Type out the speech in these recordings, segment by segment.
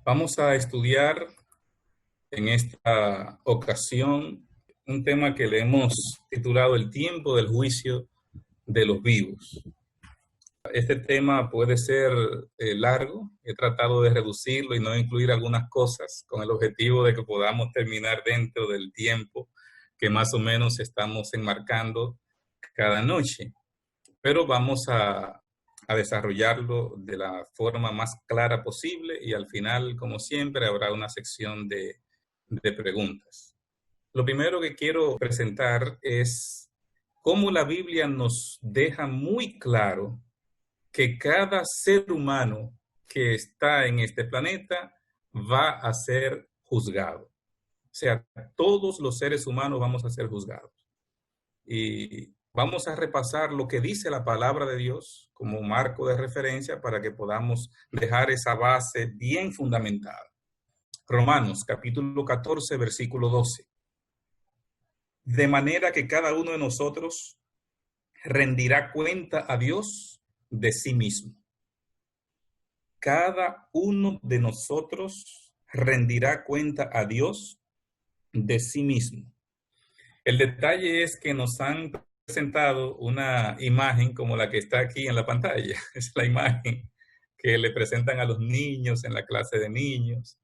Vamos a estudiar en esta ocasión un tema que le hemos titulado El tiempo del juicio de los vivos. Este tema puede ser largo, he tratado de reducirlo y no incluir algunas cosas con el objetivo de que podamos terminar dentro del tiempo que más o menos estamos enmarcando cada noche. Pero vamos a desarrollarlo de la forma más clara posible y al final, como siempre, habrá una sección de preguntas. Lo primero que quiero presentar es cómo la Biblia nos deja muy claro que cada ser humano que está en este planeta va a ser juzgado. O sea, todos los seres humanos vamos a ser juzgados. Y vamos a repasar lo que dice la palabra de Dios como marco de referencia para que podamos dejar esa base bien fundamentada. Romanos capítulo 14, versículo 12. De manera que cada uno de nosotros rendirá cuenta a Dios de sí mismo. Cada uno de nosotros rendirá cuenta a Dios de sí mismo. El detalle es que nos han presentado una imagen como la que está aquí en la pantalla. Es la imagen que le presentan a los niños en la clase de niños.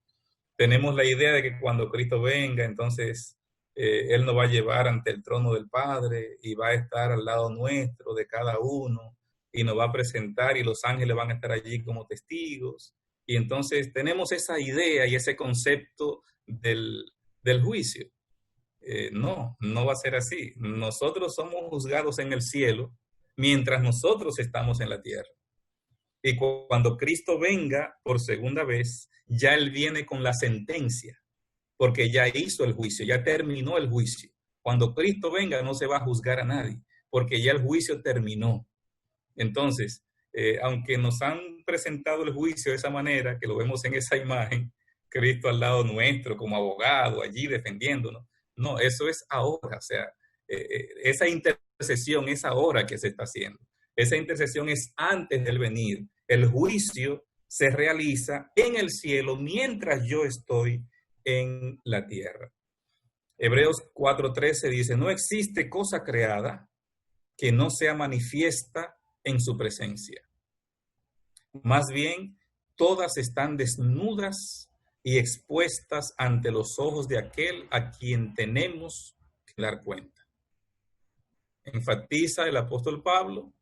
Tenemos la idea de que cuando Cristo venga, entonces Él nos va a llevar ante el trono del Padre y va a estar al lado nuestro de cada uno y nos va a presentar y los ángeles van a estar allí como testigos. Y entonces tenemos esa idea y ese concepto del juicio. No va a ser así. Nosotros somos juzgados en el cielo mientras nosotros estamos en la tierra. Y cuando Cristo venga por segunda vez, ya Él viene con la sentencia, porque ya hizo el juicio, ya terminó el juicio. Cuando Cristo venga no se va a juzgar a nadie, porque ya el juicio terminó. Entonces, aunque nos han presentado el juicio de esa manera, que lo vemos en esa imagen, Cristo al lado nuestro como abogado, allí defendiéndonos, no, eso es ahora, o sea, esa intercesión es ahora que se está haciendo. Esa intercesión es antes del venir. El juicio se realiza en el cielo mientras yo estoy en la tierra. Hebreos 4:13 dice, no existe cosa creada que no sea manifiesta en su presencia. Más bien, todas están desnudas y expuestas ante los ojos de aquel a quien tenemos que dar cuenta. Enfatiza el apóstol Pablo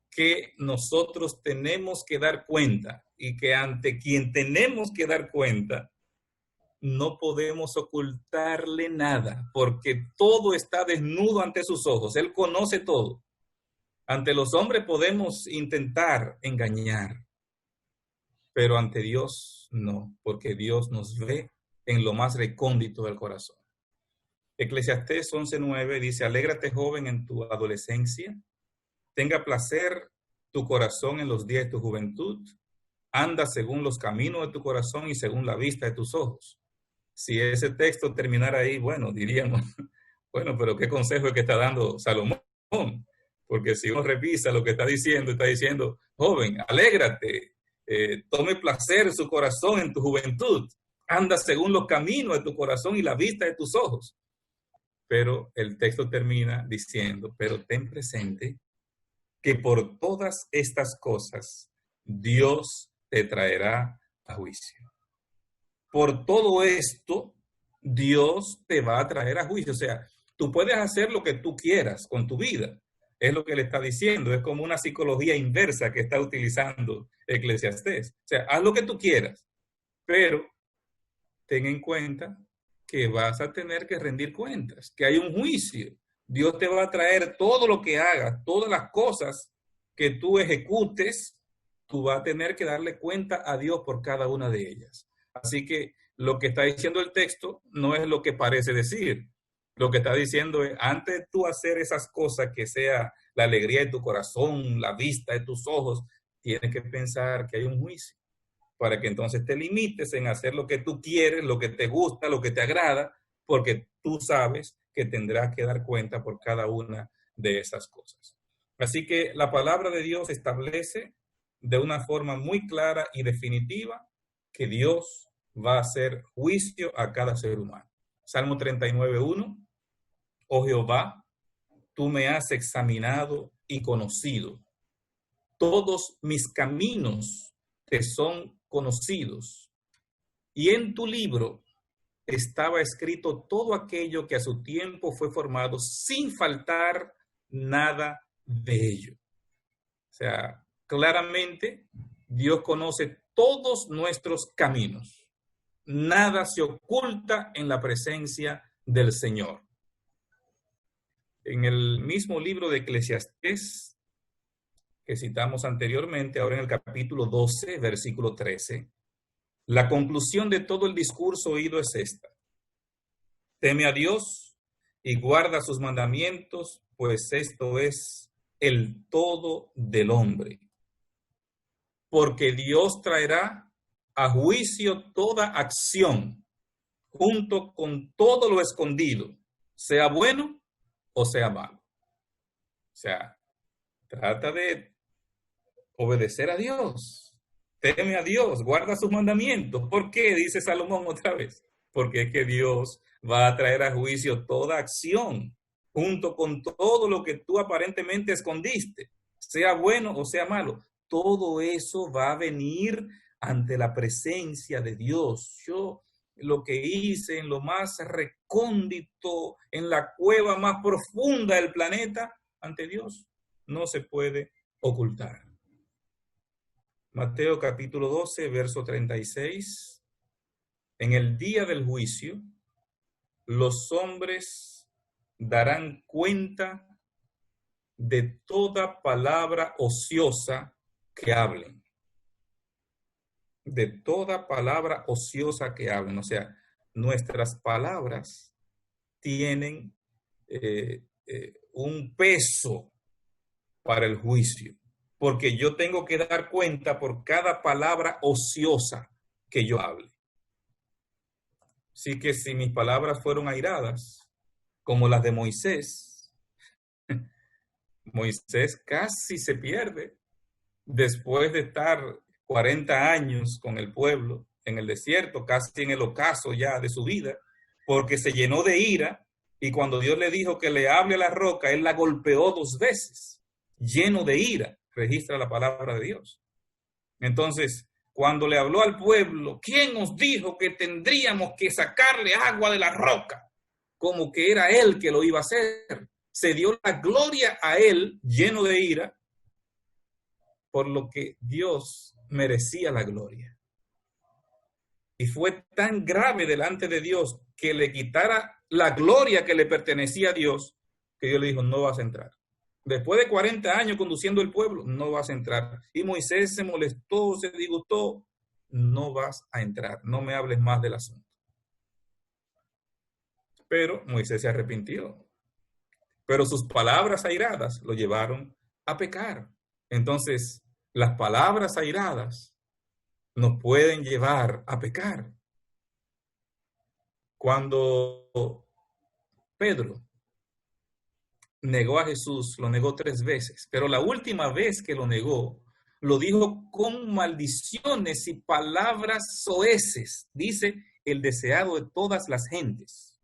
que nosotros tenemos que dar cuenta y que ante quien tenemos que dar cuenta no podemos ocultarle nada porque todo está desnudo ante sus ojos. Él conoce todo. Ante los hombres podemos intentar engañar, pero ante Dios no, porque Dios nos ve en lo más recóndito del corazón. Eclesiastés 11:9 dice, alégrate joven en tu adolescencia, tenga placer tu corazón en los días de tu juventud, anda según los caminos de tu corazón y según la vista de tus ojos. Si ese texto terminara ahí, bueno, diríamos, bueno, pero ¿qué consejo es que está dando Salomón? Porque si uno revisa lo que está diciendo, joven, alégrate, tome placer su corazón en tu juventud, anda según los caminos de tu corazón y la vista de tus ojos. Pero el texto termina diciendo, pero ten presente que por todas estas cosas Dios te traerá a juicio. Por todo esto, Dios te va a traer a juicio. O sea, tú puedes hacer lo que tú quieras con tu vida. Es lo que le está diciendo. Es como una psicología inversa que está utilizando Eclesiastés. O sea, haz lo que tú quieras, pero ten en cuenta que vas a tener que rendir cuentas, que hay un juicio. Dios te va a traer todo lo que hagas, todas las cosas que tú ejecutes, tú vas a tener que darle cuenta a Dios por cada una de ellas. Así que lo que está diciendo el texto no es lo que parece decir. Lo que está diciendo es, antes de tú hacer esas cosas que sea la alegría de tu corazón, la vista de tus ojos, tienes que pensar que hay un juicio, para que entonces te limites en hacer lo que tú quieres, lo que te gusta, lo que te agrada, porque tú sabes que tendrás que dar cuenta por cada una de esas cosas. Así que la palabra de Dios establece de una forma muy clara y definitiva que Dios va a hacer juicio a cada ser humano. Salmo 39:1, oh Jehová, tú me has examinado y conocido. Todos mis caminos te son conocidos. Y en tu libro estaba escrito todo aquello que a su tiempo fue formado, sin faltar nada de ello. O sea, claramente Dios conoce todos nuestros caminos. Nada se oculta en la presencia del Señor. En el mismo libro de Eclesiastés, que citamos anteriormente, ahora en el capítulo 12, versículo 13, la conclusión de todo el discurso oído es esta: teme a Dios y guarda sus mandamientos, pues esto es el todo del hombre. Porque Dios traerá a juicio toda acción, junto con todo lo escondido, sea bueno o sea malo. O sea, trata de obedecer a Dios, teme a Dios, guarda sus mandamientos. ¿Por qué? Dice Salomón otra vez. Porque es que Dios va a traer a juicio toda acción, junto con todo lo que tú aparentemente escondiste, sea bueno o sea malo. Todo eso va a venir ante la presencia de Dios. Yo lo que hice en lo más recóndito, en la cueva más profunda del planeta, ante Dios no se puede ocultar. Mateo capítulo 12, verso 36. En el día del juicio, los hombres darán cuenta de toda palabra ociosa que hablen. De toda palabra ociosa que hablen. O sea, nuestras palabras tienen un peso para el juicio, porque yo tengo que dar cuenta por cada palabra ociosa que yo hable. Así que si mis palabras fueron airadas, como las de Moisés, Moisés casi se pierde después de estar 40 años con el pueblo en el desierto, casi en el ocaso ya de su vida, porque se llenó de ira, y cuando Dios le dijo que le hable a la roca, él la golpeó 2 veces, lleno de ira, registra la palabra de Dios. Entonces, cuando le habló al pueblo, ¿quién nos dijo que tendríamos que sacarle agua de la roca? Como que era él que lo iba a hacer. Se dio la gloria a él, lleno de ira, por lo que Dios merecía la gloria. Y fue tan grave delante de Dios que le quitara la gloria que le pertenecía a Dios, que Dios le dijo, no vas a entrar. Después de 40 años conduciendo el pueblo, no vas a entrar. Y Moisés se molestó, se disgustó, no vas a entrar, no me hables más del asunto. Pero Moisés se arrepintió. Pero sus palabras airadas lo llevaron a pecar. Entonces, las palabras airadas nos pueden llevar a pecar. Cuando Pedro negó a Jesús, lo negó 3 veces, pero la última vez que lo negó, lo dijo con maldiciones y palabras soeces, dice el deseado de todas las gentes.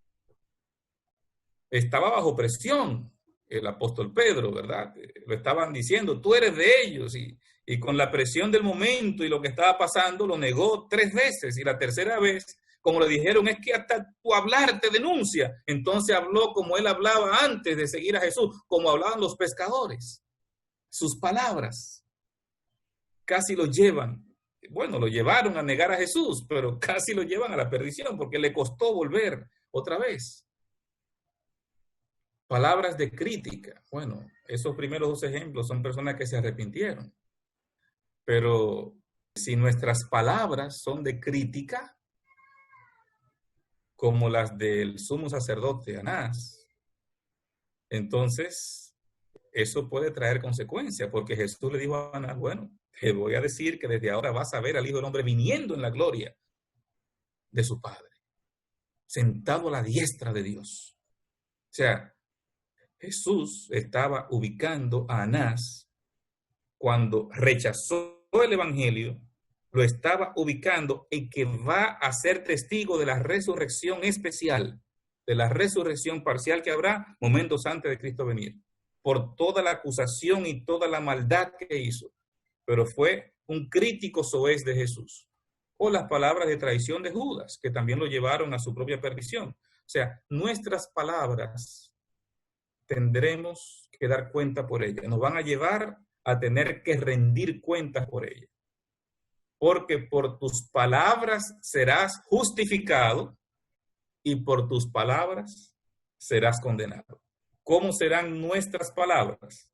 Estaba bajo presión el apóstol Pedro, ¿verdad? Lo estaban diciendo, tú eres de ellos, y con la presión del momento y lo que estaba pasando, lo negó 3 veces, y la tercera vez, como le dijeron, es que hasta tu hablar te denuncia. Entonces habló como él hablaba antes de seguir a Jesús, como hablaban los pescadores. Sus palabras casi lo llevan, bueno, lo llevaron a negar a Jesús, pero casi lo llevan a la perdición, porque le costó volver otra vez. Palabras de crítica. Bueno, esos primeros 2 ejemplos son personas que se arrepintieron. Pero si nuestras palabras son de crítica, como las del sumo sacerdote Anás, entonces eso puede traer consecuencias, porque Jesús le dijo a Anás, bueno, te voy a decir que desde ahora vas a ver al Hijo del Hombre viniendo en la gloria de su Padre, sentado a la diestra de Dios. O sea, Jesús estaba ubicando a Anás cuando rechazó el evangelio lo estaba ubicando en que va a ser testigo de la resurrección especial, de la resurrección parcial que habrá momentos antes de Cristo venir, por toda la acusación y toda la maldad que hizo. Pero fue un crítico soez de Jesús. O las palabras de traición de Judas, que también lo llevaron a su propia perdición. O sea, nuestras palabras tendremos que dar cuenta por ellas. Nos van a llevar a tener que rendir cuentas por ellas. Porque por tus palabras serás justificado y por tus palabras serás condenado. ¿Cómo serán nuestras palabras?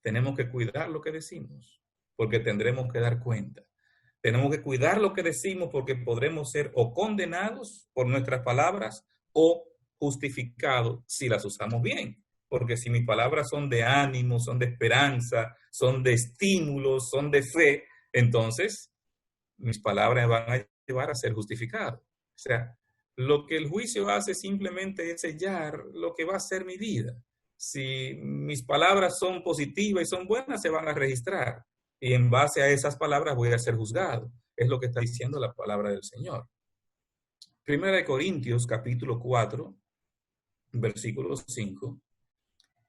Tenemos que cuidar lo que decimos, porque tendremos que dar cuenta. Tenemos que cuidar lo que decimos porque podremos ser o condenados por nuestras palabras o justificados si las usamos bien. Porque si mis palabras son de ánimo, son de esperanza, son de estímulo, son de fe, entonces mis palabras van a llevar a ser justificado. O sea, lo que el juicio hace simplemente es sellar lo que va a ser mi vida. Si mis palabras son positivas y son buenas, se van a registrar. Y en base a esas palabras voy a ser juzgado. Es lo que está diciendo la palabra del Señor. Primera de Corintios, capítulo 4, versículo 5.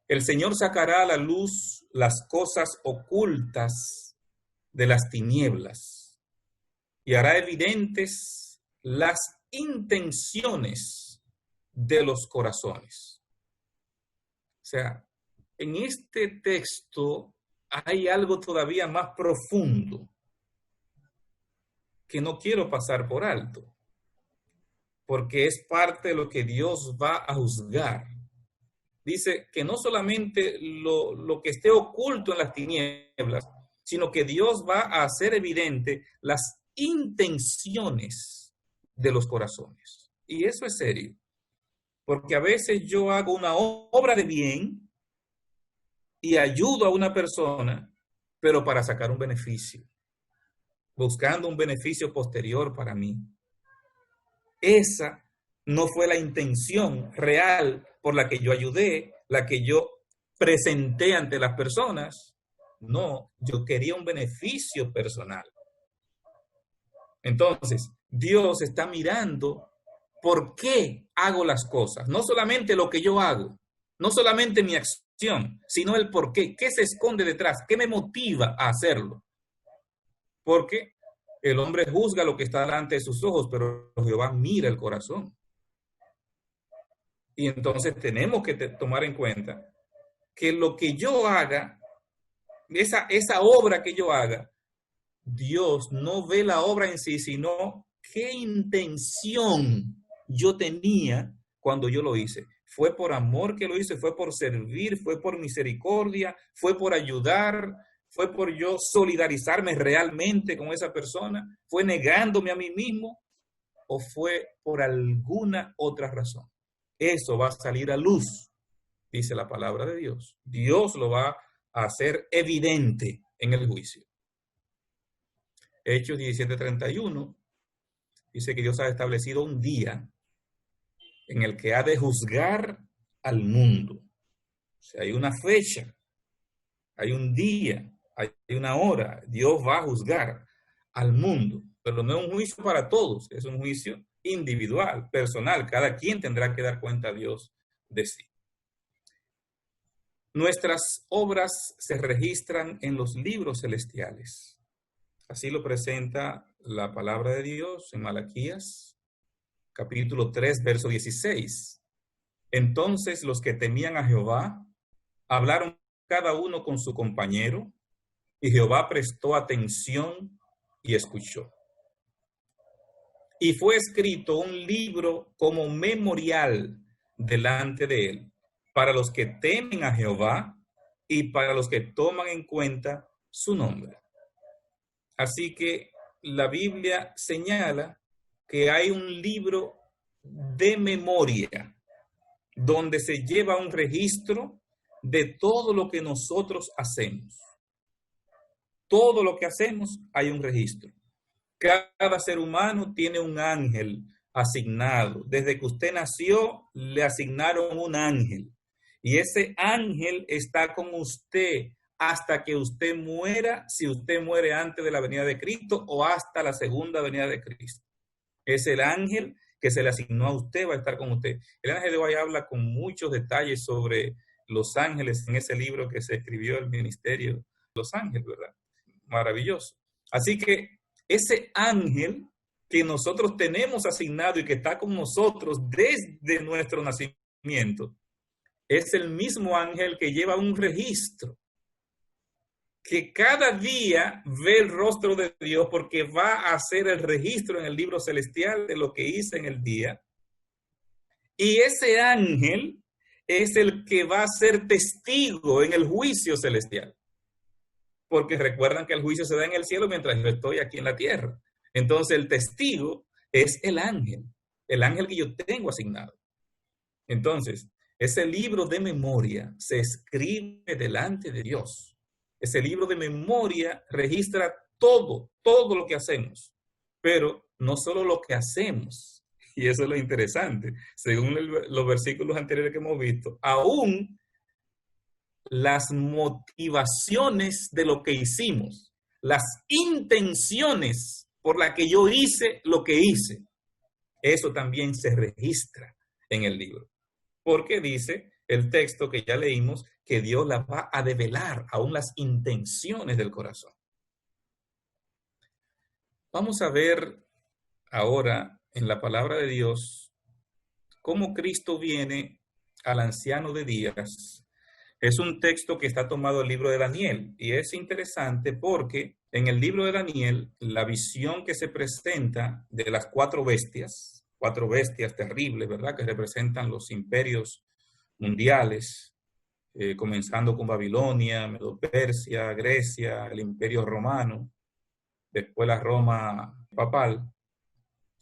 El Señor sacará a la luz las cosas ocultas de las tinieblas y hará evidentes las intenciones de los corazones. O sea, en este texto hay algo todavía más profundo que no quiero pasar por alto, porque es parte de lo que Dios va a juzgar. Dice que no solamente lo que esté oculto en las tinieblas, sino que Dios va a hacer evidente las intenciones de los corazones. Y eso es serio, porque a veces yo hago una obra de bien y ayudo a una persona, pero para sacar un beneficio, buscando un beneficio posterior para mí. Esa no fue la intención real por la que yo ayudé, la que yo presenté ante las personas. No, yo quería un beneficio personal. Entonces, Dios está mirando por qué hago las cosas. No solamente lo que yo hago, no solamente mi acción, sino el por qué. ¿Qué se esconde detrás? ¿Qué me motiva a hacerlo? Porque el hombre juzga lo que está delante de sus ojos, pero Jehová mira el corazón. Y entonces tenemos que tomar en cuenta que lo que yo haga, esa obra que yo haga, Dios no ve la obra en sí, sino qué intención yo tenía cuando yo lo hice. ¿Fue por amor que lo hice? ¿Fue por servir? ¿Fue por misericordia? ¿Fue por ayudar? ¿Fue por yo solidarizarme realmente con esa persona? ¿Fue negándome a mí mismo? ¿O fue por alguna otra razón? Eso va a salir a luz, dice la palabra de Dios. Dios lo va a hacer evidente en el juicio. Hechos 17:31 dice que Dios ha establecido un día en el que ha de juzgar al mundo. O sea, hay una fecha, hay un día, hay una hora. Dios va a juzgar al mundo, pero no es un juicio para todos, es un juicio individual, personal. Cada quien tendrá que dar cuenta a Dios de sí. Nuestras obras se registran en los libros celestiales. Así lo presenta la palabra de Dios en Malaquías, capítulo 3, verso 16. Entonces los que temían a Jehová hablaron cada uno con su compañero, y Jehová prestó atención y escuchó. Y fue escrito un libro como memorial delante de él, para los que temen a Jehová y para los que toman en cuenta su nombre. Así que la Biblia señala que hay un libro de memoria donde se lleva un registro de todo lo que nosotros hacemos. Todo lo que hacemos hay un registro. Cada ser humano tiene un ángel asignado. Desde que usted nació, le asignaron un ángel. Y ese ángel está con usted hasta que usted muera, si usted muere antes de la venida de Cristo o hasta la segunda venida de Cristo. Es el ángel que se le asignó a usted, va a estar con usted. El ángel de hoy habla con muchos detalles sobre los ángeles en ese libro que se escribió el ministerio de los ángeles, ¿verdad? Maravilloso. Así que ese ángel que nosotros tenemos asignado y que está con nosotros desde nuestro nacimiento, es el mismo ángel que lleva un registro, que cada día ve el rostro de Dios porque va a hacer el registro en el libro celestial de lo que hice en el día. Y ese ángel es el que va a ser testigo en el juicio celestial. Porque recuerdan que el juicio se da en el cielo mientras yo estoy aquí en la tierra. Entonces el testigo es el ángel que yo tengo asignado. Entonces, ese libro de memoria se escribe delante de Dios. Ese libro de memoria registra todo lo que hacemos, pero no solo lo que hacemos, y eso es lo interesante, según los versículos anteriores que hemos visto, aún las motivaciones de lo que hicimos, las intenciones por las que yo hice lo que hice, eso también se registra en el libro, porque dice el texto que ya leímos, que Dios las va a develar, aún las intenciones del corazón. Vamos a ver ahora en la palabra de Dios cómo Cristo viene al anciano de días. Es un texto que está tomado del libro de Daniel y es interesante porque en el libro de Daniel la visión que se presenta de las cuatro bestias terribles, ¿verdad? Que representan los imperios mundiales, comenzando con Babilonia, Medo-Persia, Grecia, el Imperio Romano, después la Roma papal.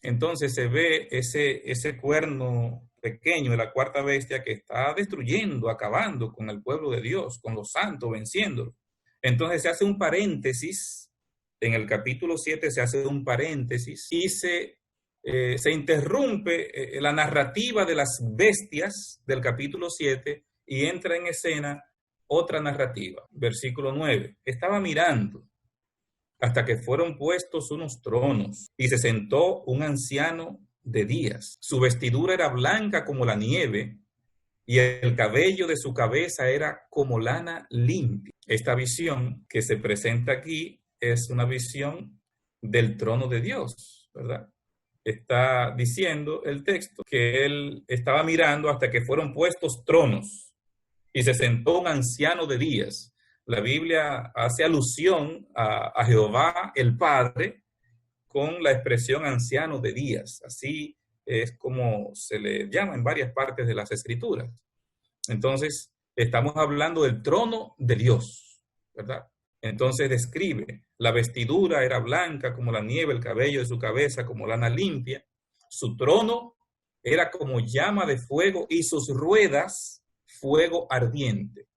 Entonces se ve ese cuerno pequeño de la cuarta bestia que está destruyendo, acabando con el pueblo de Dios, con los santos, venciéndolo. Entonces se hace un paréntesis, en el capítulo 7 se hace un paréntesis y se interrumpe la narrativa de las bestias del capítulo 7 y entra en escena otra narrativa. Versículo 9. Estaba mirando hasta que fueron puestos unos tronos y se sentó un anciano de días. Su vestidura era blanca como la nieve y el cabello de su cabeza era como lana limpia. Esta visión que se presenta aquí es una visión del trono de Dios, ¿verdad? Está diciendo el texto que él estaba mirando hasta que fueron puestos tronos y se sentó un anciano de días. La Biblia hace alusión a Jehová el Padre con la expresión anciano de días. Así es como se le llama en varias partes de las Escrituras. Entonces, estamos hablando del trono de Dios, ¿verdad? Entonces describe, la vestidura era blanca como la nieve, el cabello de su cabeza como lana limpia, su trono era como llama de fuego y sus ruedas fuego ardiente.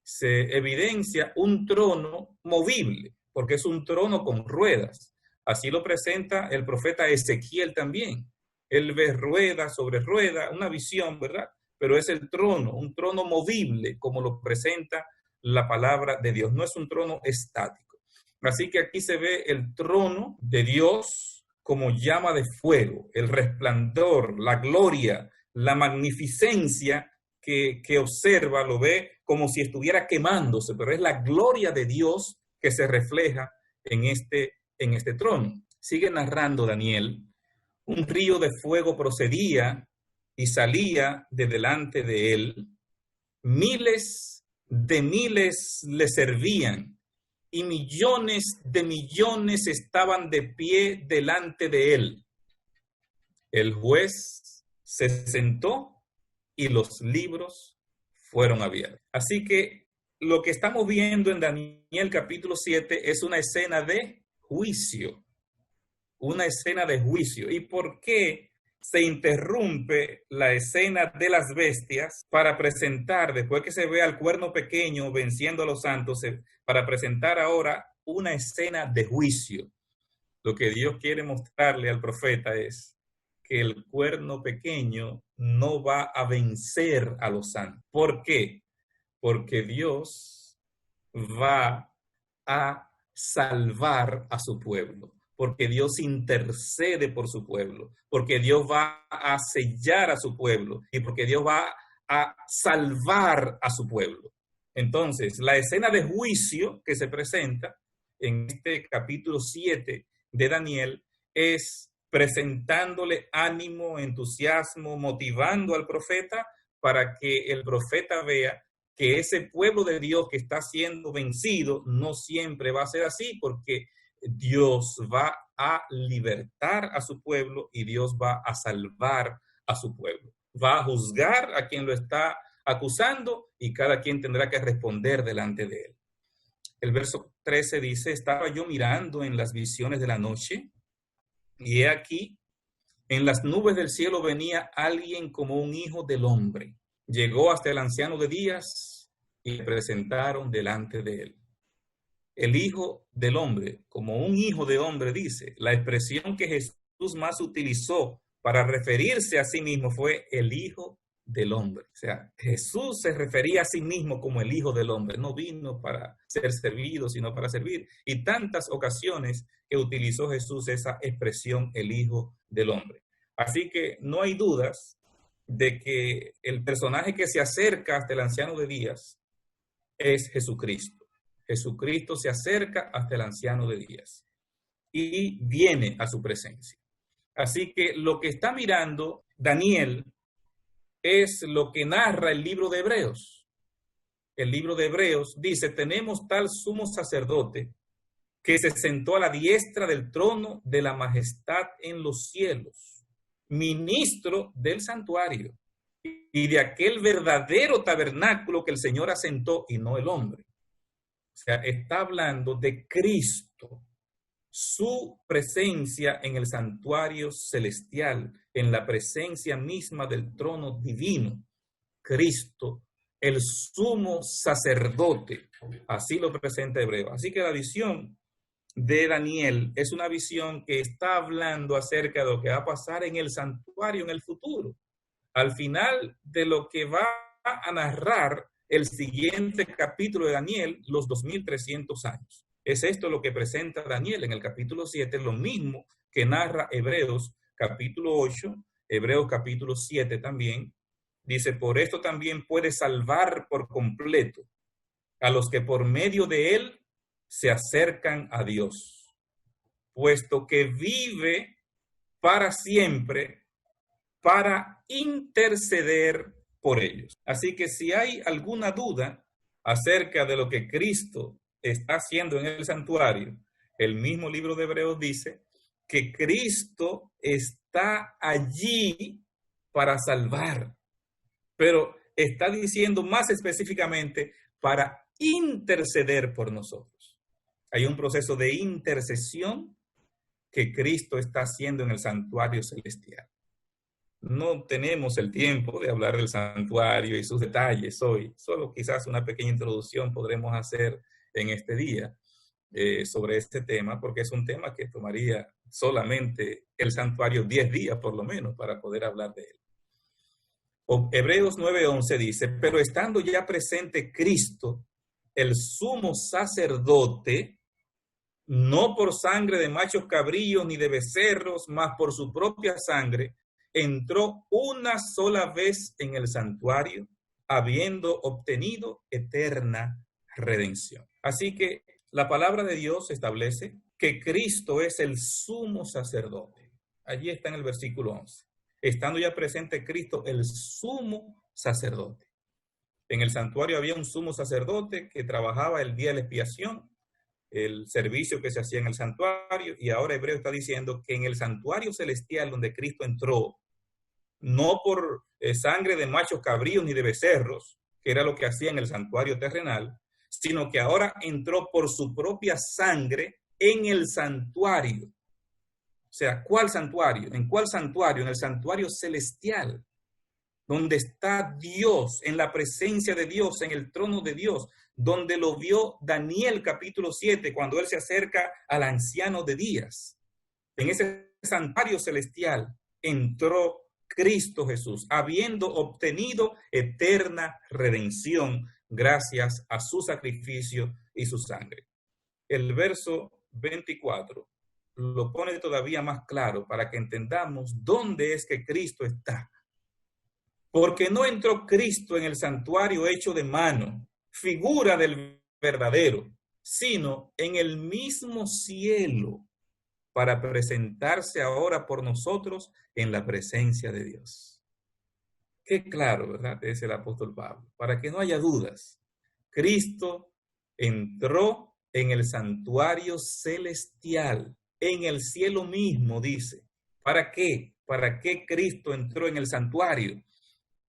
Se evidencia un trono movible, porque es un trono con ruedas. Así lo presenta el profeta Ezequiel también. Él ve rueda sobre rueda, una visión, ¿verdad? Pero es el trono, un trono movible, como lo presenta la palabra de Dios. No es un trono estático. Así que aquí se ve el trono de Dios como llama de fuego, el resplandor, la gloria, la magnificencia que observa, lo ve como si estuviera quemándose, pero es la gloria de Dios que se refleja en este trono. Sigue narrando Daniel, un río de fuego procedía y salía de delante de él, miles de miles le servían y millones de millones estaban de pie delante de él. El juez se sentó y los libros fueron abiertos. Así que lo que estamos viendo en Daniel capítulo 7 es una escena de juicio. Una escena de juicio. ¿Y por qué se interrumpe la escena de las bestias para presentar, después que se ve al cuerno pequeño venciendo a los santos, para presentar ahora una escena de juicio? Lo que Dios quiere mostrarle al profeta es que el cuerno pequeño no va a vencer a los santos. ¿Por qué? Porque Dios va a salvar a su pueblo, porque Dios intercede por su pueblo, porque Dios va a sellar a su pueblo y porque Dios va a salvar a su pueblo. Entonces, la escena de juicio que se presenta en este capítulo 7 de Daniel es presentándole ánimo, entusiasmo, motivando al profeta para que el profeta vea que ese pueblo de Dios que está siendo vencido no siempre va a ser así, porque Dios va a libertar a su pueblo y Dios va a salvar a su pueblo. Va a juzgar a quien lo está acusando y cada quien tendrá que responder delante de él. El verso 13 dice, estaba yo mirando en las visiones de la noche y he aquí, en las nubes del cielo venía alguien como un hijo del hombre. Llegó hasta el anciano de días y le presentaron delante de él. El hijo del hombre, como un hijo de hombre, dice, la expresión que Jesús más utilizó para referirse a sí mismo fue el hijo del hombre. O sea, Jesús se refería a sí mismo como el hijo del hombre. No vino para ser servido, sino para servir. Y tantas ocasiones que utilizó Jesús esa expresión, el hijo del hombre. Así que no hay dudas de que el personaje que se acerca hasta el anciano de días es Jesucristo. Jesucristo se acerca hasta el anciano de días y viene a su presencia. Así que lo que está mirando Daniel es lo que narra el libro de Hebreos. El libro de Hebreos dice, tenemos tal sumo sacerdote que se sentó a la diestra del trono de la majestad en los cielos, ministro del santuario y de aquel verdadero tabernáculo que el Señor asentó y no el hombre. O sea, está hablando de Cristo, su presencia en el santuario celestial, en la presencia misma del trono divino. Cristo, el sumo sacerdote, así lo presenta Hebreo. Así que la visión de Daniel es una visión que está hablando acerca de lo que va a pasar en el santuario en el futuro. Al final de lo que va a narrar el siguiente capítulo de Daniel, los 2300 años. Es esto lo que presenta Daniel en el capítulo 7, lo mismo que narra Hebreos capítulo 8, Hebreos capítulo 7 también. Dice, por esto también puede salvar por completo a los que por medio de él se acercan a Dios, puesto que vive para siempre para interceder por ellos. Así que si hay alguna duda acerca de lo que Cristo está haciendo en el santuario, el mismo libro de Hebreos dice que Cristo está allí para salvar, pero está diciendo más específicamente para interceder por nosotros. Hay un proceso de intercesión que Cristo está haciendo en el santuario celestial. No tenemos el tiempo de hablar del santuario y sus detalles hoy. Solo quizás una pequeña introducción podremos hacer en este día sobre este tema, porque es un tema que tomaría solamente el santuario 10 días por lo menos para poder hablar de él. Hebreos 9:11 dice, pero estando ya presente Cristo, el sumo sacerdote, no por sangre de machos cabríos ni de becerros, mas por su propia sangre, entró una sola vez en el santuario, habiendo obtenido eterna redención. Así que la palabra de Dios establece que Cristo es el sumo sacerdote. Allí está en el versículo 11. Estando ya presente Cristo, el sumo sacerdote. En el santuario había un sumo sacerdote que trabajaba el día de la expiación, el servicio que se hacía en el santuario, y ahora Hebreo está diciendo que en el santuario celestial donde Cristo entró, no por sangre de machos cabríos ni de becerros, que era lo que hacía en el santuario terrenal, sino que ahora entró por su propia sangre en el santuario. O sea, ¿cuál santuario? ¿En cuál santuario? En el santuario celestial, donde está Dios, en la presencia de Dios, en el trono de Dios, donde lo vio Daniel capítulo 7, cuando él se acerca al anciano de días. En ese santuario celestial entró Cristo Jesús, habiendo obtenido eterna redención gracias a su sacrificio y su sangre. El verso 24 lo pone todavía más claro para que entendamos dónde es que Cristo está. Porque no entró Cristo en el santuario hecho de mano, figura del verdadero, sino en el mismo cielo, para presentarse ahora por nosotros en la presencia de Dios. Qué claro, ¿verdad? Es el apóstol Pablo. Para que no haya dudas, Cristo entró en el santuario celestial, en el cielo mismo, dice. ¿Para qué? ¿Para qué Cristo entró en el santuario?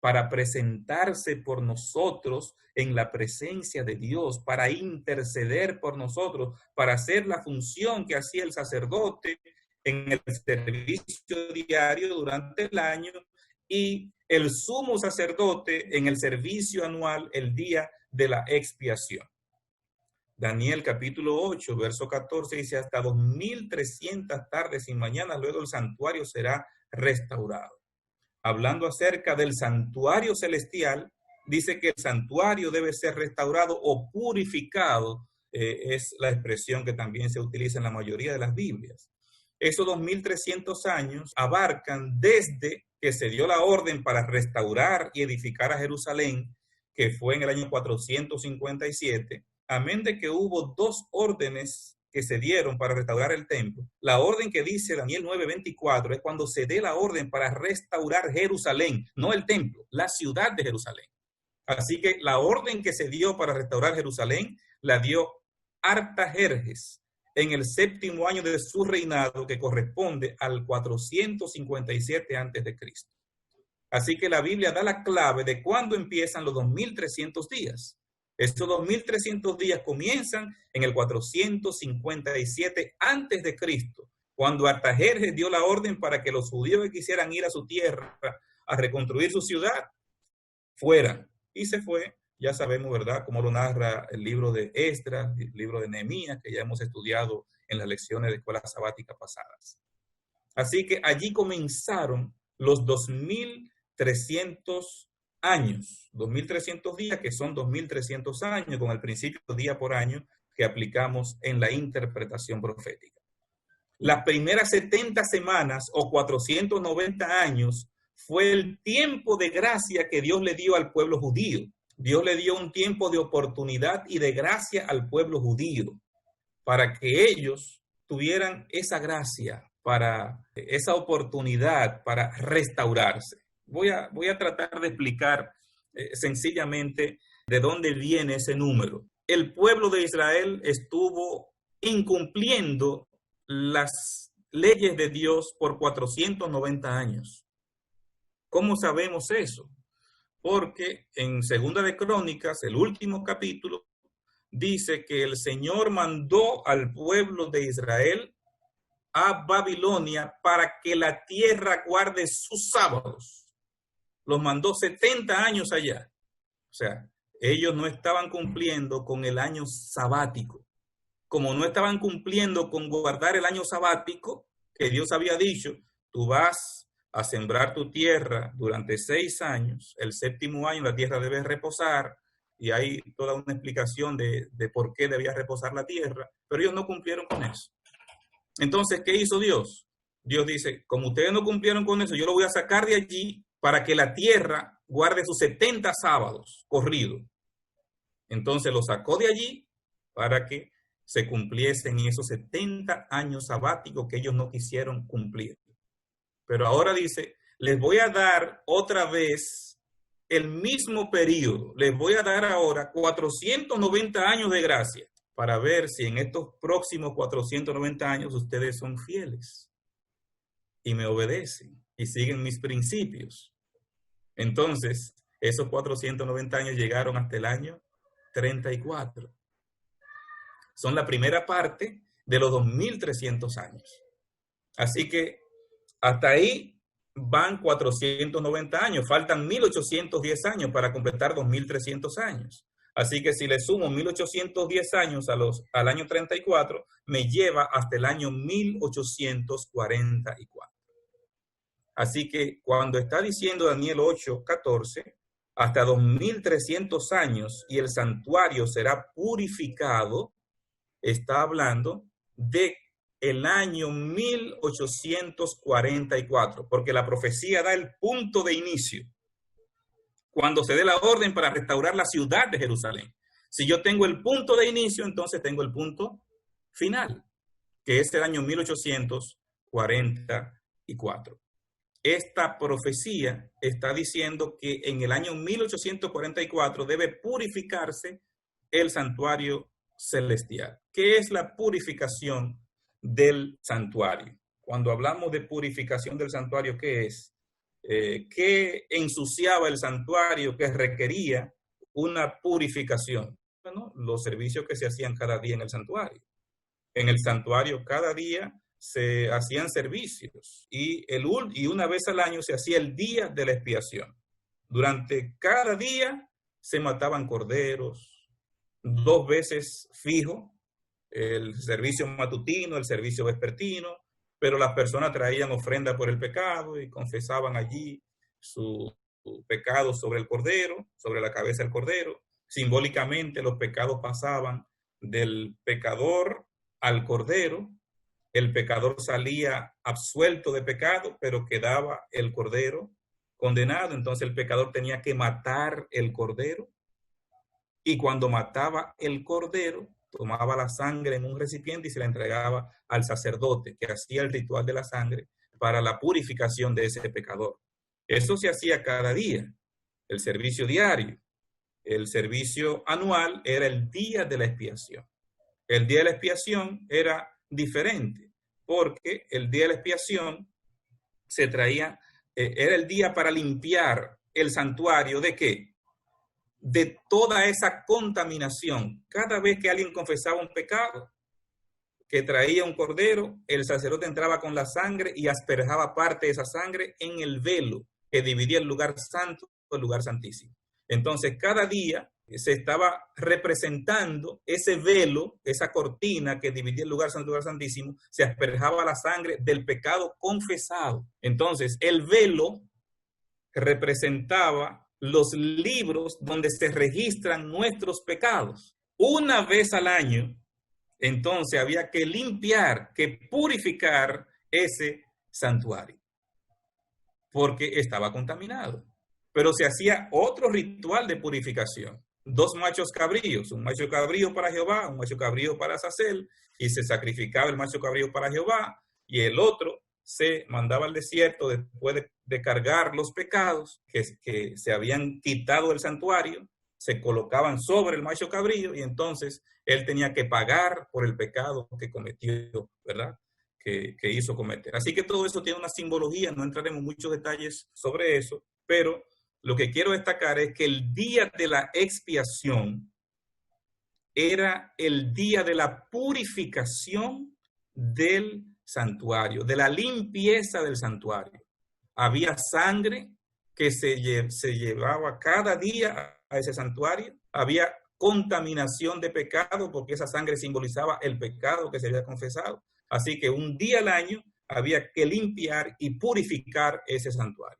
Para presentarse por nosotros en la presencia de Dios, para interceder por nosotros, para hacer la función que hacía el sacerdote en el servicio diario durante el año y el sumo sacerdote en el servicio anual el día de la expiación. Daniel capítulo 8, verso 14 dice: hasta 2300 tardes y mañanas luego el santuario será restaurado. Hablando acerca del santuario celestial, dice que el santuario debe ser restaurado o purificado, es la expresión que también se utiliza en la mayoría de las Biblias. Esos 2300 años abarcan desde que se dio la orden para restaurar y edificar a Jerusalén, que fue en el año 457, amén de que hubo dos órdenes que se dieron para restaurar el templo. La orden que dice Daniel 9:24 es cuando se dé la orden para restaurar Jerusalén, no el templo, la ciudad de Jerusalén. Así que la orden que se dio para restaurar Jerusalén la dio Artajerjes en el 7º año de su reinado, que corresponde al 457 a.C. Así que la Biblia da la clave de cuándo empiezan los 2300 días. Estos 2300 días comienzan en el 457 antes de Cristo, cuando Artajerjes dio la orden para que los judíos que quisieran ir a su tierra a reconstruir su ciudad fueran. Y se fue, ya sabemos, ¿verdad?, cómo lo narra el libro de Esdras, el libro de Nehemías, que ya hemos estudiado en las lecciones de escuela sabática pasadas. Así que allí comenzaron los 2300 años, 2300 días, que son 2300 años, con el principio día por año que aplicamos en la interpretación profética. Las primeras 70 semanas o 490 años fue el tiempo de gracia que Dios le dio al pueblo judío. Dios le dio un tiempo de oportunidad y de gracia al pueblo judío para que ellos tuvieran esa gracia, para esa oportunidad para restaurarse. Voy a tratar de explicar sencillamente de dónde viene ese número. El pueblo de Israel estuvo incumpliendo las leyes de Dios por 490 años. ¿Cómo sabemos eso? Porque en Segunda de Crónicas, el último capítulo, dice que el Señor mandó al pueblo de Israel a Babilonia para que la tierra guarde sus sábados. Los mandó 70 años allá. O sea, ellos no estaban cumpliendo con el año sabático. Como no estaban cumpliendo con guardar el año sabático, que Dios había dicho, tú vas a sembrar tu tierra durante 6 años, el 7º año la tierra debe reposar, y hay toda una explicación de por qué debía reposar la tierra, pero ellos no cumplieron con eso. Entonces, ¿qué hizo Dios? Dios dice, como ustedes no cumplieron con eso, yo lo voy a sacar de allí para que la tierra guarde sus 70 sábados corridos. Entonces lo sacó de allí para que se cumpliesen esos 70 años sabáticos que ellos no quisieron cumplir. Pero ahora dice, les voy a dar otra vez el mismo periodo. Les voy a dar ahora 490 años de gracia para ver si en estos próximos 490 años ustedes son fieles y me obedecen y siguen mis principios. Entonces, esos 490 años llegaron hasta el año 34. Son la primera parte de los 2300 años. Así que hasta ahí van 490 años. Faltan 1810 años para completar 2300 años. Así que si le sumo 1810 años al año 34, me lleva hasta el año 1844. Así que cuando está diciendo Daniel 8:14, hasta 2300 años y el santuario será purificado, está hablando de el año 1844, porque la profecía da el punto de inicio, cuando se dé la orden para restaurar la ciudad de Jerusalén. Si yo tengo el punto de inicio, entonces tengo el punto final, que es el año 1844. Esta profecía está diciendo que en el año 1844 debe purificarse el santuario celestial. ¿Qué es la purificación del santuario? Cuando hablamos de purificación del santuario, ¿qué es? ¿Qué ensuciaba el santuario que requería una purificación? Bueno, los servicios que se hacían cada día en el santuario. En el santuario cada día se hacían servicios y una vez al año se hacía el día de la expiación. Durante cada día se mataban corderos, 2 veces fijo, el servicio matutino, el servicio vespertino, pero las personas traían ofrenda por el pecado y confesaban allí su pecado sobre el cordero, sobre la cabeza del cordero. Simbólicamente los pecados pasaban del pecador al cordero. El pecador salía absuelto de pecado, pero quedaba el cordero condenado. Entonces el pecador tenía que matar el cordero. Y cuando mataba el cordero, tomaba la sangre en un recipiente y se la entregaba al sacerdote, que hacía el ritual de la sangre para la purificación de ese pecador. Eso se hacía cada día, el servicio diario. El servicio anual era el día de la expiación. El día de la expiación era diferente, porque el día de la expiación se traía, era el día para limpiar el santuario ¿de qué? De toda esa contaminación. Cada vez que alguien confesaba un pecado, que traía un cordero, el sacerdote entraba con la sangre y asperjaba parte de esa sangre en el velo que dividía el lugar santo del lugar santísimo. Entonces, cada día se estaba representando ese velo, esa cortina que dividía el lugar santo del lugar santísimo, se asperjaba la sangre del pecado confesado. Entonces, el velo representaba los libros donde se registran nuestros pecados. Una vez al año, entonces había que limpiar, que purificar ese santuario, porque estaba contaminado. Pero se hacía otro ritual de purificación. 2 machos cabríos, un macho cabrío para Jehová, un macho cabrío para Azazel, y se sacrificaba el macho cabrío para Jehová, y el otro se mandaba al desierto después de cargar los pecados que se habían quitado del santuario, se colocaban sobre el macho cabrío y entonces él tenía que pagar por el pecado que cometió, ¿verdad? Que hizo cometer. Así que todo eso tiene una simbología, no entraremos en muchos detalles sobre eso, pero lo que quiero destacar es que el día de la expiación era el día de la purificación del santuario, de la limpieza del santuario. Había sangre que se llevaba cada día a ese santuario. Había contaminación de pecado porque esa sangre simbolizaba el pecado que se había confesado. Así que un día al año había que limpiar y purificar ese santuario.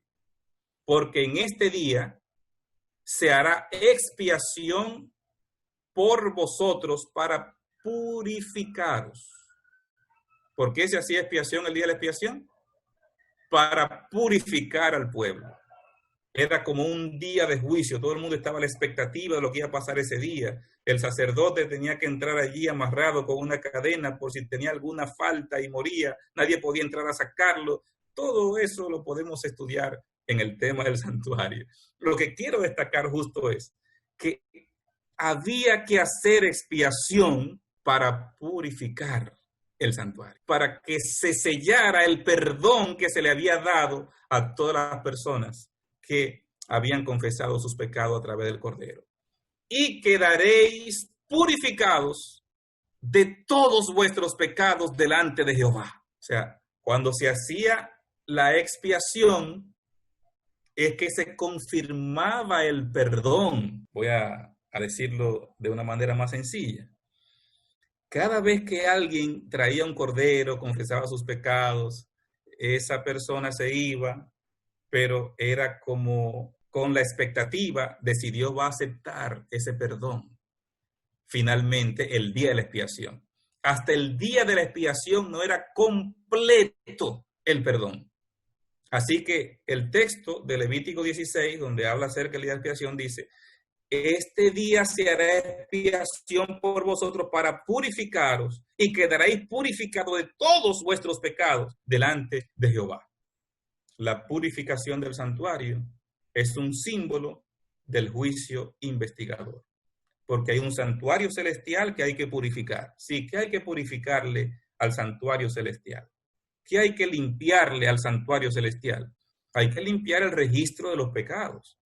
Porque en este día se hará expiación por vosotros para purificaros. ¿Por qué se hacía expiación el día de la expiación? Para purificar al pueblo. Era como un día de juicio, todo el mundo estaba a la expectativa de lo que iba a pasar ese día. El sacerdote tenía que entrar allí amarrado con una cadena por si tenía alguna falta y moría, nadie podía entrar a sacarlo. Todo eso lo podemos estudiar en el tema del santuario. Lo que quiero destacar justo es que había que hacer expiación para purificar el santuario, para que se sellara el perdón que se le había dado a todas las personas que habían confesado sus pecados a través del Cordero. Y quedaréis purificados de todos vuestros pecados delante de Jehová. O sea, cuando se hacía la expiación, es que se confirmaba el perdón. Voy a decirlo de una manera más sencilla. Cada vez que alguien traía un cordero, confesaba sus pecados, esa persona se iba, pero era como con la expectativa de si Dios va a aceptar ese perdón. Finalmente, el día de la expiación. Hasta el día de la expiación no era completo el perdón. Así que el texto de Levítico 16, donde habla acerca del día de la expiación, dice: este día se hará expiación por vosotros para purificaros, y quedaréis purificados de todos vuestros pecados delante de Jehová. La purificación del santuario es un símbolo del juicio investigador, porque hay un santuario celestial que hay que purificar. Sí, que hay que purificarle al santuario celestial. ¿Qué hay que limpiarle al santuario celestial? Hay que limpiar el registro de los pecados.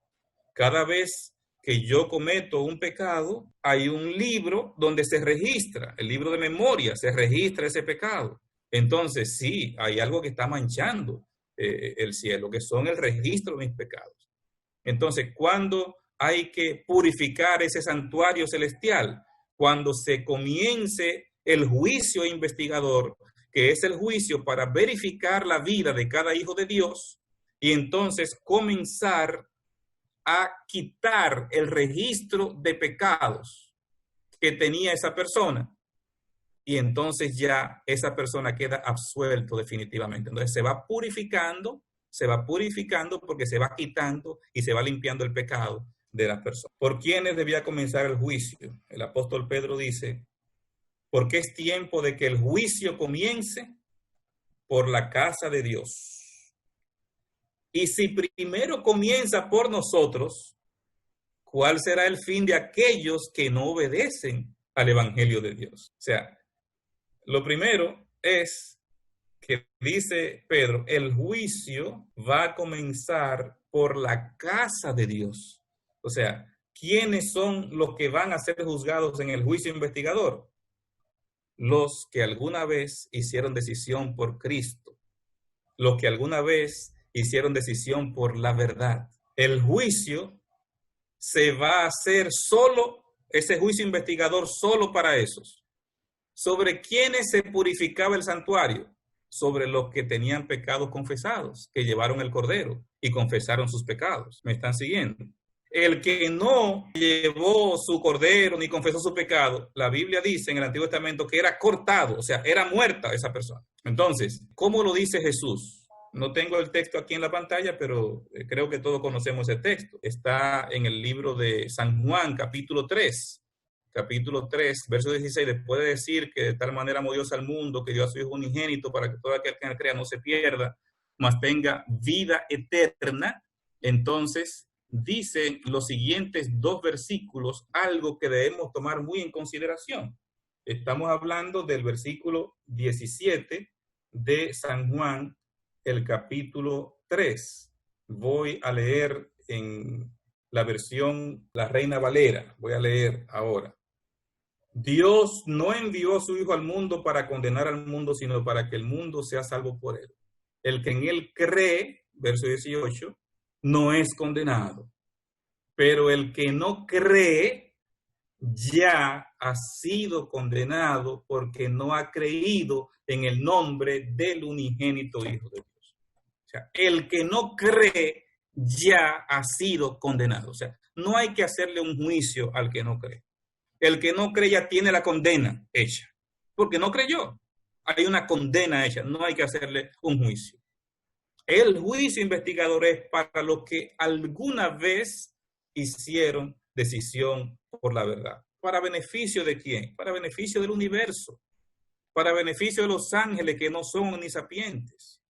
Cada vez que yo cometo un pecado, hay un libro donde se registra, el libro de memoria, se registra ese pecado. Entonces, sí, hay algo que está manchando el cielo, que son el registro de mis pecados. Entonces, ¿cuándo hay que purificar ese santuario celestial? Cuando se comience el juicio investigador, que es el juicio para verificar la vida de cada hijo de Dios, y entonces comenzar a quitar el registro de pecados que tenía esa persona, y entonces ya esa persona queda absuelto definitivamente. Entonces se va purificando porque se va quitando y se va limpiando el pecado de las personas. ¿Por quiénes debía comenzar el juicio? El apóstol Pedro dice: porque es tiempo de que el juicio comience por la casa de Dios. Y si primero comienza por nosotros, ¿cuál será el fin de aquellos que no obedecen al Evangelio de Dios? O sea, lo primero es que dice Pedro, el juicio va a comenzar por la casa de Dios. O sea, ¿quiénes son los que van a ser juzgados en el juicio investigador? Los que alguna vez hicieron decisión por Cristo, los que alguna vez hicieron decisión por la verdad. El juicio se va a hacer solo, ese juicio investigador solo para esos. ¿Sobre quiénes se purificaba el santuario? Sobre los que tenían pecados confesados, que llevaron el cordero y confesaron sus pecados. ¿Me están siguiendo? El que no llevó su cordero ni confesó su pecado, la Biblia dice en el Antiguo Testamento que era cortado, o sea, era muerta esa persona. Entonces, ¿cómo lo dice Jesús? No tengo el texto aquí en la pantalla, pero creo que todos conocemos ese texto. Está en el libro de San Juan, capítulo 3, verso 16. Después de decir que de tal manera amó Dios al mundo, que dio a su Hijo unigénito para que todo aquel que crea no se pierda, mas tenga vida eterna. Entonces, dice los siguientes dos versículos algo que debemos tomar muy en consideración. Estamos hablando del versículo 17 de San Juan, el capítulo 3. Voy a leer en la versión La Reina Valera. Voy a leer ahora. Dios no envió a su Hijo al mundo para condenar al mundo, sino para que el mundo sea salvo por él. El que en él cree, verso 18, no es condenado. Pero el que no cree ya ha sido condenado porque no ha creído en el nombre del unigénito Hijo de Dios. O sea, el que no cree ya ha sido condenado. O sea, no hay que hacerle un juicio al que no cree. El que no cree ya tiene la condena hecha, porque no creyó. Hay una condena hecha, no hay que hacerle un juicio. El juicio investigador es para los que alguna vez hicieron decisión por la verdad. ¿Para beneficio de quién? Para beneficio del universo, para beneficio de los ángeles que no son omnisapientes.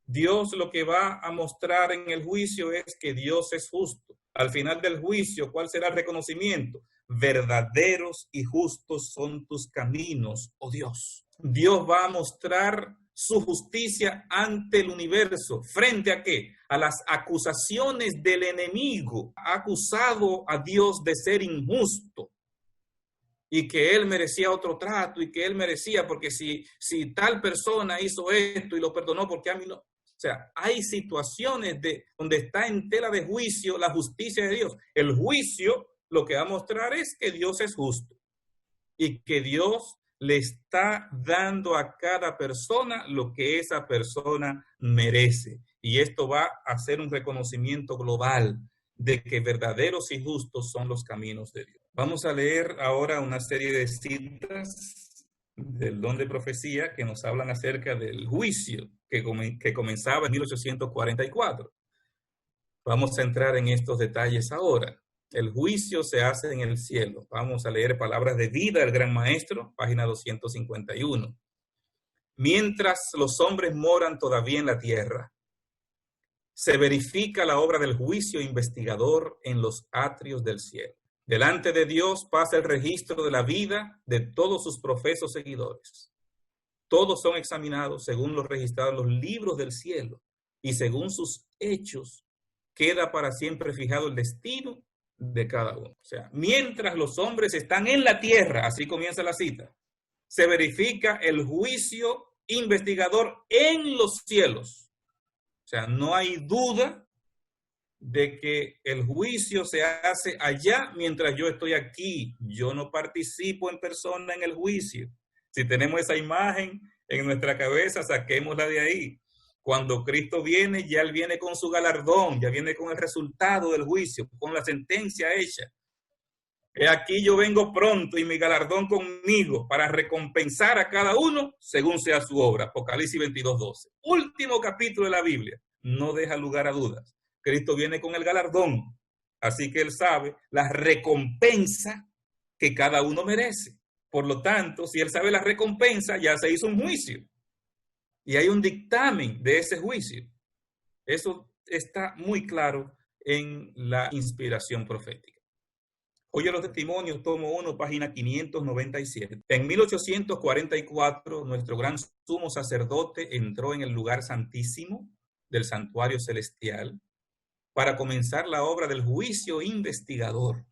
Dios lo que va a mostrar en el juicio es que Dios es justo. Al final del juicio, ¿cuál será el reconocimiento? Verdaderos y justos son tus caminos, oh Dios. Dios va a mostrar su justicia ante el universo. ¿Frente a qué? A las acusaciones del enemigo. Ha acusado a Dios de ser injusto y que él merecía otro trato y que él merecía porque si tal persona hizo esto y lo perdonó, porque a mí no. O sea, hay situaciones donde está en tela de juicio la justicia de Dios. El juicio lo que va a mostrar es que Dios es justo y que Dios le está dando a cada persona lo que esa persona merece. Y esto va a ser un reconocimiento global. de que verdaderos y justos son los caminos de Dios. Vamos a leer ahora una serie de citas del don de profecía que nos hablan acerca del juicio que comenzaba en 1844. Vamos a entrar en estos detalles ahora. El juicio se hace en el cielo. Vamos a leer palabras de vida del Gran Maestro, página 251. Mientras los hombres moran todavía en la tierra, se verifica la obra del juicio investigador en los atrios del cielo. Delante de Dios pasa el registro de la vida de todos sus profesos seguidores. Todos son examinados según los registrados en los libros del cielo, y según sus hechos queda para siempre fijado el destino de cada uno. O sea, mientras los hombres están en la tierra, así comienza la cita, se verifica el juicio investigador en los cielos. O sea, no hay duda de que el juicio se hace allá mientras yo estoy aquí. Yo no participo en persona en el juicio. Si tenemos esa imagen en nuestra cabeza, saquémosla de ahí. Cuando Cristo viene, ya Él viene con su galardón, ya viene con el resultado del juicio, con la sentencia hecha. Aquí yo vengo pronto y mi galardón conmigo para recompensar a cada uno según sea su obra. Apocalipsis 22:12. Último capítulo de la Biblia. No deja lugar a dudas. Cristo viene con el galardón. Así que Él sabe la recompensa que cada uno merece. Por lo tanto, si Él sabe la recompensa, ya se hizo un juicio. Y hay un dictamen de ese juicio. Eso está muy claro en la inspiración profética. Oye los testimonios, tomo 1, página 597. En 1844, nuestro gran sumo sacerdote entró en el lugar santísimo del santuario celestial para comenzar la obra del juicio investigador.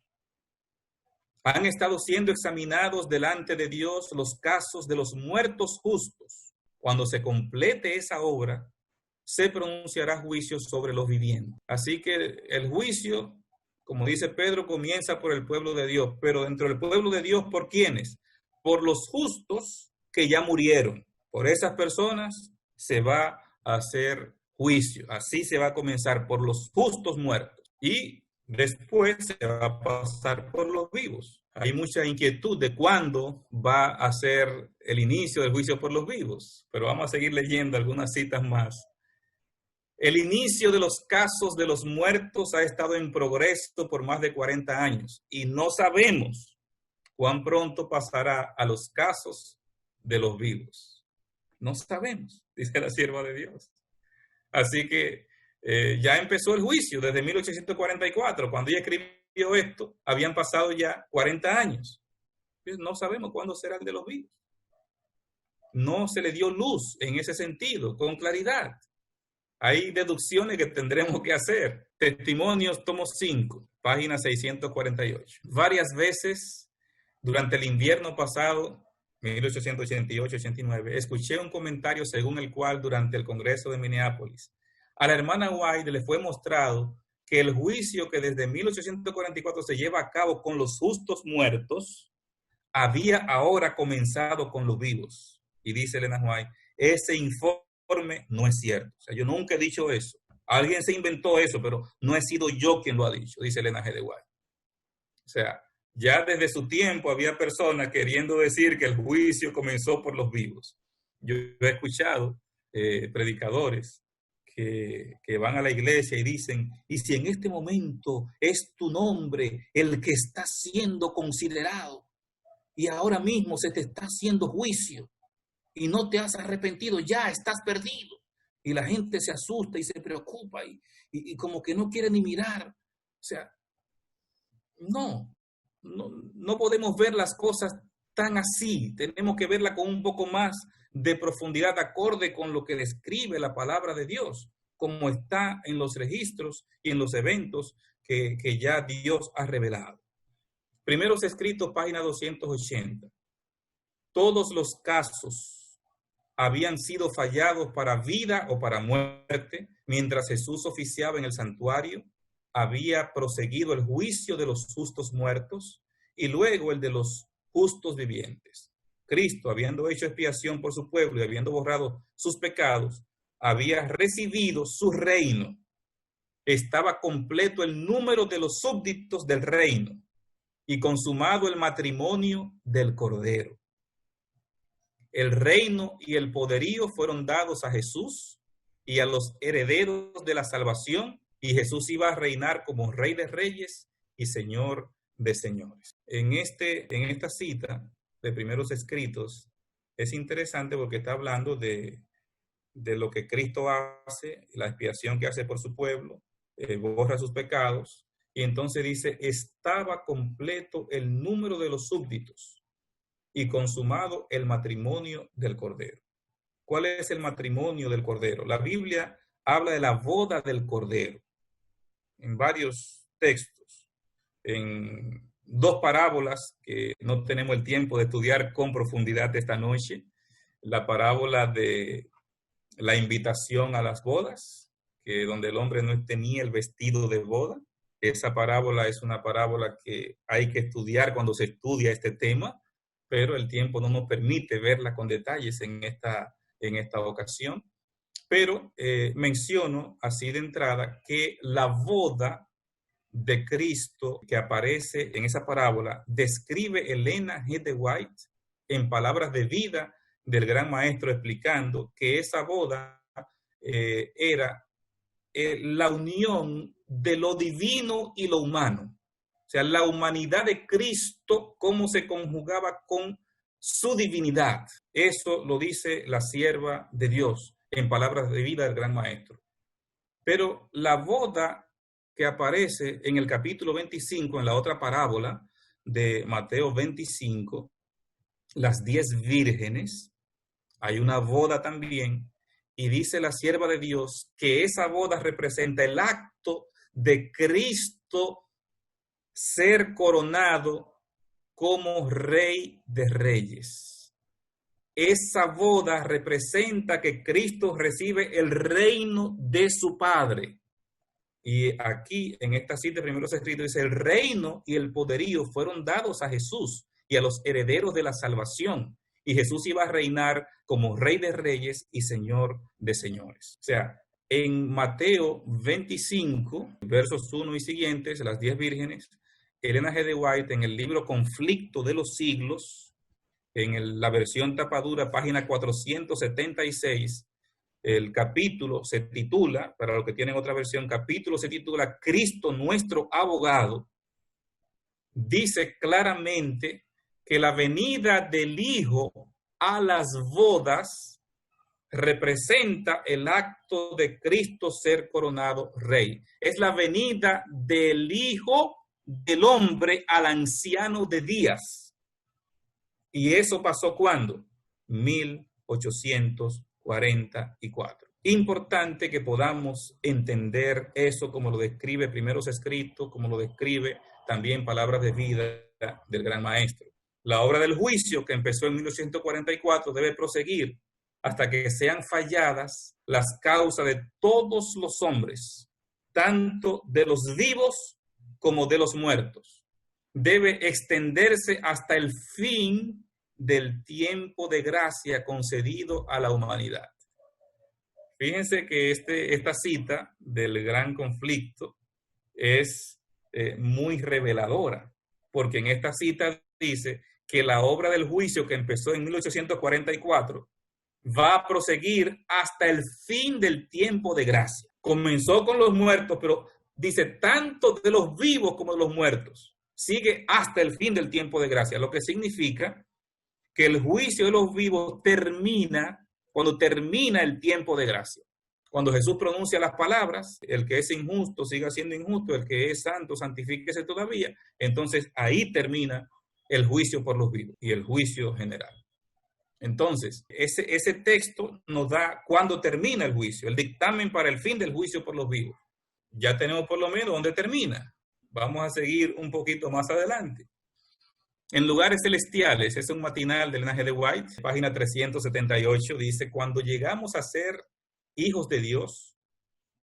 Han estado siendo examinados delante de Dios los casos de los muertos justos. Cuando se complete esa obra, se pronunciará juicio sobre los vivientes. Así que el juicio, como dice Pedro, comienza por el pueblo de Dios. Pero dentro del pueblo de Dios, ¿por quiénes? Por los justos que ya murieron. Por esas personas se va a hacer juicio. Así se va a comenzar por los justos muertos. Y después se va a pasar por los vivos. Hay mucha inquietud de cuándo va a ser el inicio del juicio por los vivos, pero vamos a seguir leyendo algunas citas más. El inicio de los casos de los muertos ha estado en progreso por más de 40 años y no sabemos cuán pronto pasará a los casos de los vivos. No sabemos, dice la sierva de Dios. Así que ya empezó el juicio desde 1844. Cuando ella escribió esto, habían pasado ya 40 años. Entonces, no sabemos cuándo será el de los vivos. No se le dio luz en ese sentido, con claridad. Hay deducciones que tendremos que hacer. Testimonios, tomo 5, página 648. Varias veces durante el invierno pasado, 1888-89, escuché un comentario según el cual durante el Congreso de Minneapolis, a la hermana White le fue mostrado que el juicio que desde 1844 se lleva a cabo con los justos muertos, había ahora comenzado con los vivos. Y dice Elena White, ese informe no es cierto. O sea, yo nunca he dicho eso. Alguien se inventó eso, pero no he sido yo quien lo ha dicho, dice Elena G. de White. O sea, ya desde su tiempo había personas queriendo decir que el juicio comenzó por los vivos. Yo he escuchado predicadores que van a la iglesia y dicen, y si en este momento es tu nombre el que está siendo considerado y ahora mismo se te está haciendo juicio y no te has arrepentido, ya estás perdido. Y la gente se asusta y se preocupa y como que no quiere ni mirar. O sea, no podemos ver las cosas tan así. Tenemos que verla con un poco más de profundidad, acorde con lo que describe la palabra de Dios, como está en los registros y en los eventos que ya Dios ha revelado. Primeros escritos, página 280. Todos los casos habían sido fallados para vida o para muerte. Mientras Jesús oficiaba en el santuario, había proseguido el juicio de los justos muertos y luego el de los justos vivientes. Cristo, habiendo hecho expiación por su pueblo y habiendo borrado sus pecados, había recibido su reino. estaba completo el número de los súbditos del reino y consumado el matrimonio del Cordero. El reino y el poderío fueron dados a Jesús y a los herederos de la salvación, y Jesús iba a reinar como Rey de Reyes y Señor de Señores. En esta cita de Primeros Escritos es interesante porque está hablando de lo que Cristo hace, la expiación que hace por su pueblo, borra sus pecados, y entonces dice, estaba completo el número de los súbditos y consumado el matrimonio del Cordero. ¿Cuál es el matrimonio del Cordero? La Biblia habla de la boda del Cordero en varios textos, en dos parábolas que no tenemos el tiempo de estudiar con profundidad esta noche. La parábola de la invitación a las bodas, que donde el hombre no tenía el vestido de boda. Esa parábola es una parábola que hay que estudiar cuando se estudia este tema, pero el tiempo no nos permite verla con detalles en esta ocasión. Pero menciono así de entrada que la boda de Cristo que aparece en esa parábola describe Elena G. de White en palabras de vida del gran maestro, explicando que esa boda era la unión de lo divino y lo humano. O sea, la humanidad de Cristo, cómo se conjugaba con su divinidad. Eso lo dice la sierva de Dios en palabras de vida del gran maestro. Pero la boda que aparece en el capítulo 25, en la otra parábola de Mateo 25, las 10 vírgenes, hay una boda también, y dice la sierva de Dios que esa boda representa el acto de Cristo ser coronado como Rey de Reyes. Esa boda representa que Cristo recibe el reino de su Padre. Y aquí, en esta cita de Primeros Escritos, dice, el reino y el poderío fueron dados a Jesús y a los herederos de la salvación. Y Jesús iba a reinar como Rey de Reyes y Señor de Señores. O sea, en Mateo 25, versos 1 y siguientes, las 10 vírgenes, Elena G. de White, en el libro Conflicto de los Siglos, en la versión tapadura, página 476, el capítulo se titula, para los que tienen otra versión, capítulo se titula Cristo nuestro abogado. Dice claramente que la venida del Hijo a las bodas representa el acto de Cristo ser coronado Rey. Es la venida del Hijo del hombre al anciano de días. ¿Y eso pasó cuándo? 1844. Importante que podamos entender eso como lo describe Primeros Escritos, como lo describe también Palabras de Vida del gran maestro. La obra del juicio que empezó en 1844 debe proseguir hasta que sean falladas las causas de todos los hombres, tanto de los vivos como de los muertos. Debe extenderse hasta el fin del tiempo de gracia concedido a la humanidad. Fíjense que esta cita del gran conflicto es muy reveladora, porque en esta cita dice que la obra del juicio que empezó en 1844 va a proseguir hasta el fin del tiempo de gracia. Comenzó con los muertos, pero dice tanto de los vivos como de los muertos. Sigue hasta el fin del tiempo de gracia, lo que significa que el juicio de los vivos termina cuando termina el tiempo de gracia. Cuando Jesús pronuncia las palabras, el que es injusto siga siendo injusto, el que es santo santifíquese todavía. Entonces ahí termina el juicio por los vivos y el juicio general. Entonces, ese texto nos da cuándo termina el juicio, el dictamen para el fin del juicio por los vivos. Ya tenemos por lo menos dónde termina. Vamos a seguir un poquito más adelante. En lugares celestiales, es un matinal del Elena G. de White, página 378, dice, cuando llegamos a ser hijos de Dios,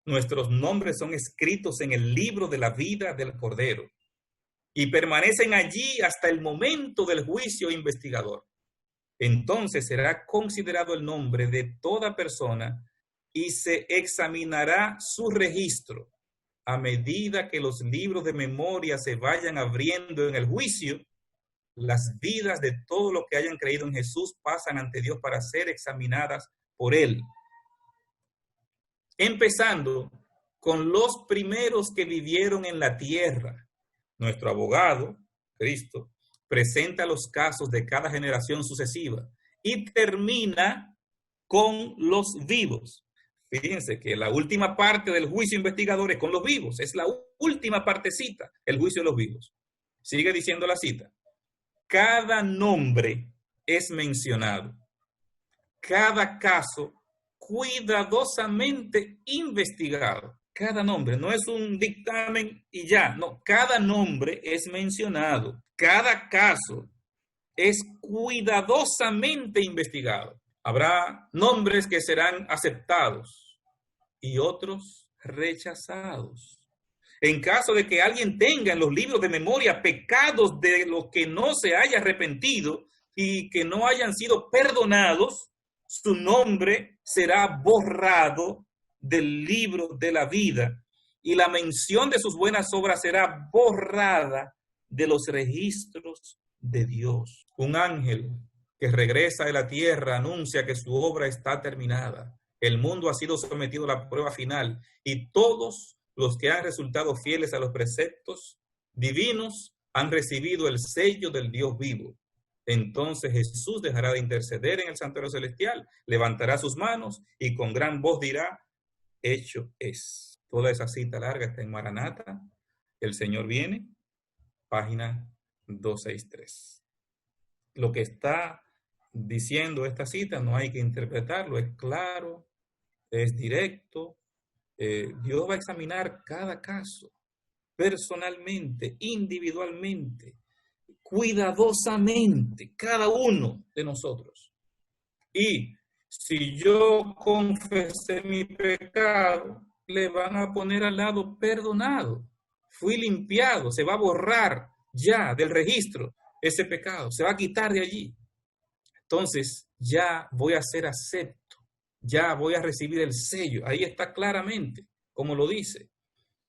nuestros nombres son escritos en el libro de la vida del Cordero y permanecen allí hasta el momento del juicio investigador. Entonces será considerado el nombre de toda persona y se examinará su registro. a medida que los libros de memoria se vayan abriendo en el juicio, las vidas de todos los que hayan creído en Jesús pasan ante Dios para ser examinadas por Él. Empezando con los primeros que vivieron en la tierra. Nuestro abogado, Cristo, presenta los casos de cada generación sucesiva y termina con los vivos. Fíjense que la última parte del juicio investigador es con los vivos, es la última partecita, el juicio de los vivos. Sigue diciendo la cita. Cada nombre es mencionado, cada caso cuidadosamente investigado. Cada nombre, no es un dictamen y ya, no, cada nombre es mencionado, cada caso es cuidadosamente investigado. Habrá nombres que serán aceptados y otros rechazados. En caso de que alguien tenga en los libros de memoria pecados de los que no se haya arrepentido y que no hayan sido perdonados, su nombre será borrado del libro de la vida y la mención de sus buenas obras será borrada de los registros de Dios. Un ángel que regresa de la tierra anuncia que su obra está terminada. El mundo ha sido sometido a la prueba final y todos los que han resultado fieles a los preceptos divinos han recibido el sello del Dios vivo. Entonces Jesús dejará de interceder en el santuario celestial, levantará sus manos y con gran voz dirá, hecho es. Toda esa cita larga está en Maranata, el Señor viene, página 263. Lo que está diciendo esta cita no hay que interpretarlo, es claro, es directo. Dios va a examinar cada caso personalmente, individualmente, cuidadosamente, cada uno de nosotros. Y si yo confesé mi pecado, le van a poner al lado perdonado. Fui limpiado, se va a borrar ya del registro ese pecado, se va a quitar de allí. Entonces ya voy a ser acepto. Ya voy a recibir el sello. Ahí está claramente, como lo dice.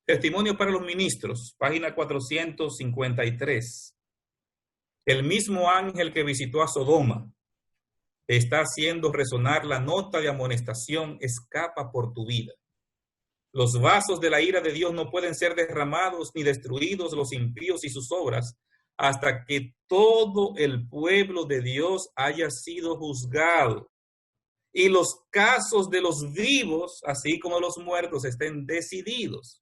Testimonio para los ministros, página 453. El mismo ángel que visitó a Sodoma está haciendo resonar la nota de amonestación, escapa por tu vida. Los vasos de la ira de Dios no pueden ser derramados ni destruidos los impíos y sus obras hasta que todo el pueblo de Dios haya sido juzgado. Y los casos de los vivos, así como los muertos, estén decididos.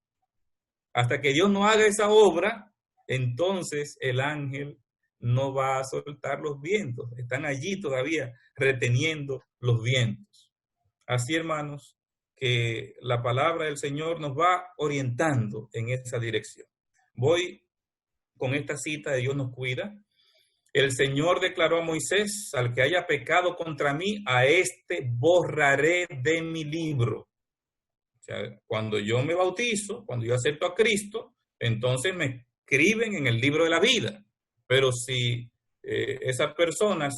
Hasta que Dios no haga esa obra, entonces el ángel no va a soltar los vientos. Están allí todavía reteniendo los vientos. Así, hermanos, que la palabra del Señor nos va orientando en esa dirección. Voy con esta cita de Dios nos cuida. El Señor declaró a Moisés, al que haya pecado contra mí, a este borraré de mi libro. O sea, cuando yo me bautizo, cuando yo acepto a Cristo, entonces me escriben en el libro de la vida. Pero si esa persona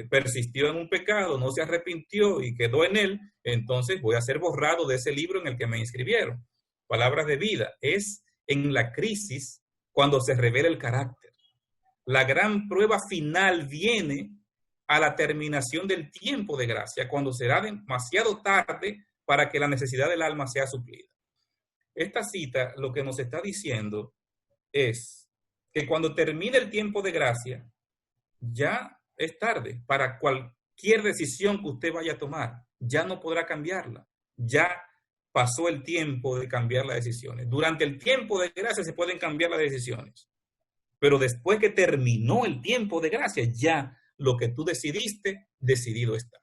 persistió en un pecado, no se arrepintió y quedó en él, entonces voy a ser borrado de ese libro en el que me inscribieron. Palabras de vida. Es en la crisis cuando se revela el carácter. La gran prueba final viene a la terminación del tiempo de gracia, cuando será demasiado tarde para que la necesidad del alma sea suplida. Esta cita lo que nos está diciendo es que cuando termine el tiempo de gracia, ya es tarde para cualquier decisión que usted vaya a tomar. Ya no podrá cambiarla. Ya pasó el tiempo de cambiar las decisiones. Durante el tiempo de gracia se pueden cambiar las decisiones. Pero después que terminó el tiempo de gracia, ya lo que tú decidiste, decidido está.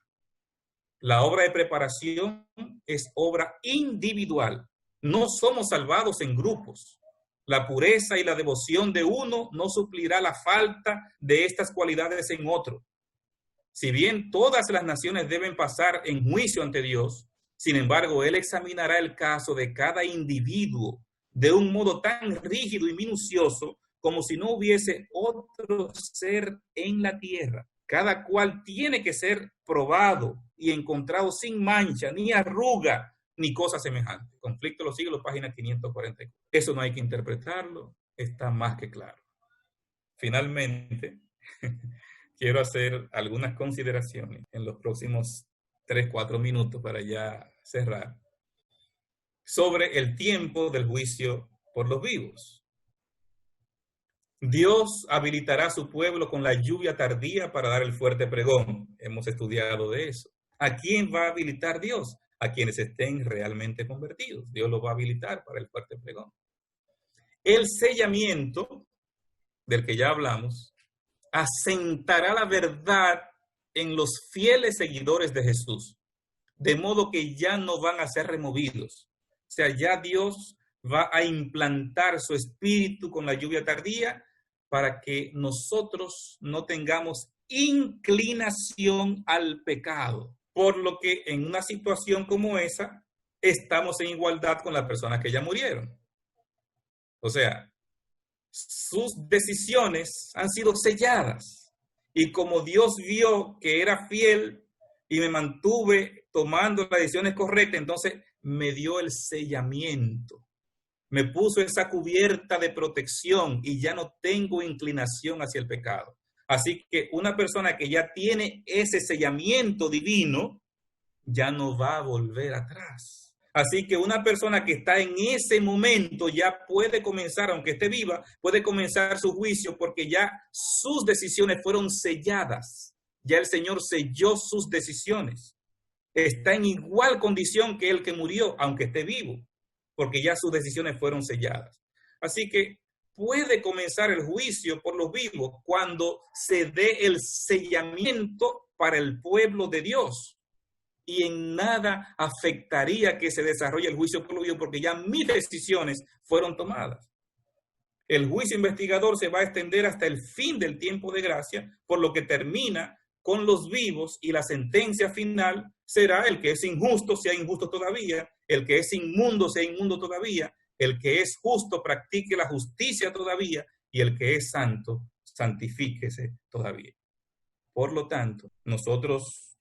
La obra de preparación es obra individual. No somos salvados en grupos. La pureza y la devoción de uno no suplirá la falta de estas cualidades en otro. Si bien todas las naciones deben pasar en juicio ante Dios, sin embargo, Él examinará el caso de cada individuo de un modo tan rígido y minucioso como si no hubiese otro ser en la tierra. Cada cual tiene que ser probado y encontrado sin mancha ni arruga ni cosa semejante. Conflicto de los siglos, página 544. Eso no hay que interpretarlo, está más que claro. Finalmente, quiero hacer algunas consideraciones en los próximos 3-4 minutos para ya cerrar, sobre el tiempo del juicio por los vivos. Dios habilitará a su pueblo con la lluvia tardía para dar el fuerte pregón. Hemos estudiado de eso. ¿A quién va a habilitar Dios? A quienes estén realmente convertidos. Dios los va a habilitar para el fuerte pregón. El sellamiento, del que ya hablamos, asentará la verdad en los fieles seguidores de Jesús, de modo que ya no van a ser removidos. O sea, ya Dios va a implantar su espíritu con la lluvia tardía para que nosotros no tengamos inclinación al pecado. Por lo que en una situación como esa, estamos en igualdad con las personas que ya murieron. O sea, sus decisiones han sido selladas. Y como Dios vio que era fiel y me mantuve tomando las decisiones correctas, entonces me dio el sellamiento. Me puso esa cubierta de protección y ya no tengo inclinación hacia el pecado. Así que una persona que ya tiene ese sellamiento divino, ya no va a volver atrás. Así que una persona que está en ese momento ya puede comenzar, aunque esté viva, puede comenzar su juicio porque ya sus decisiones fueron selladas. Ya el Señor selló sus decisiones. Está en igual condición que el que murió, aunque esté vivo, porque ya sus decisiones fueron selladas. Así que puede comenzar el juicio por los vivos cuando se dé el sellamiento para el pueblo de Dios. Y en nada afectaría que se desarrolle el juicio por los vivos porque ya mis decisiones fueron tomadas. El juicio investigador se va a extender hasta el fin del tiempo de gracia, por lo que termina con los vivos y la sentencia final será el que es injusto sea injusto todavía, el que es inmundo sea inmundo todavía, el que es justo practique la justicia todavía y el que es santo santifíquese todavía. Por lo tanto, nosotros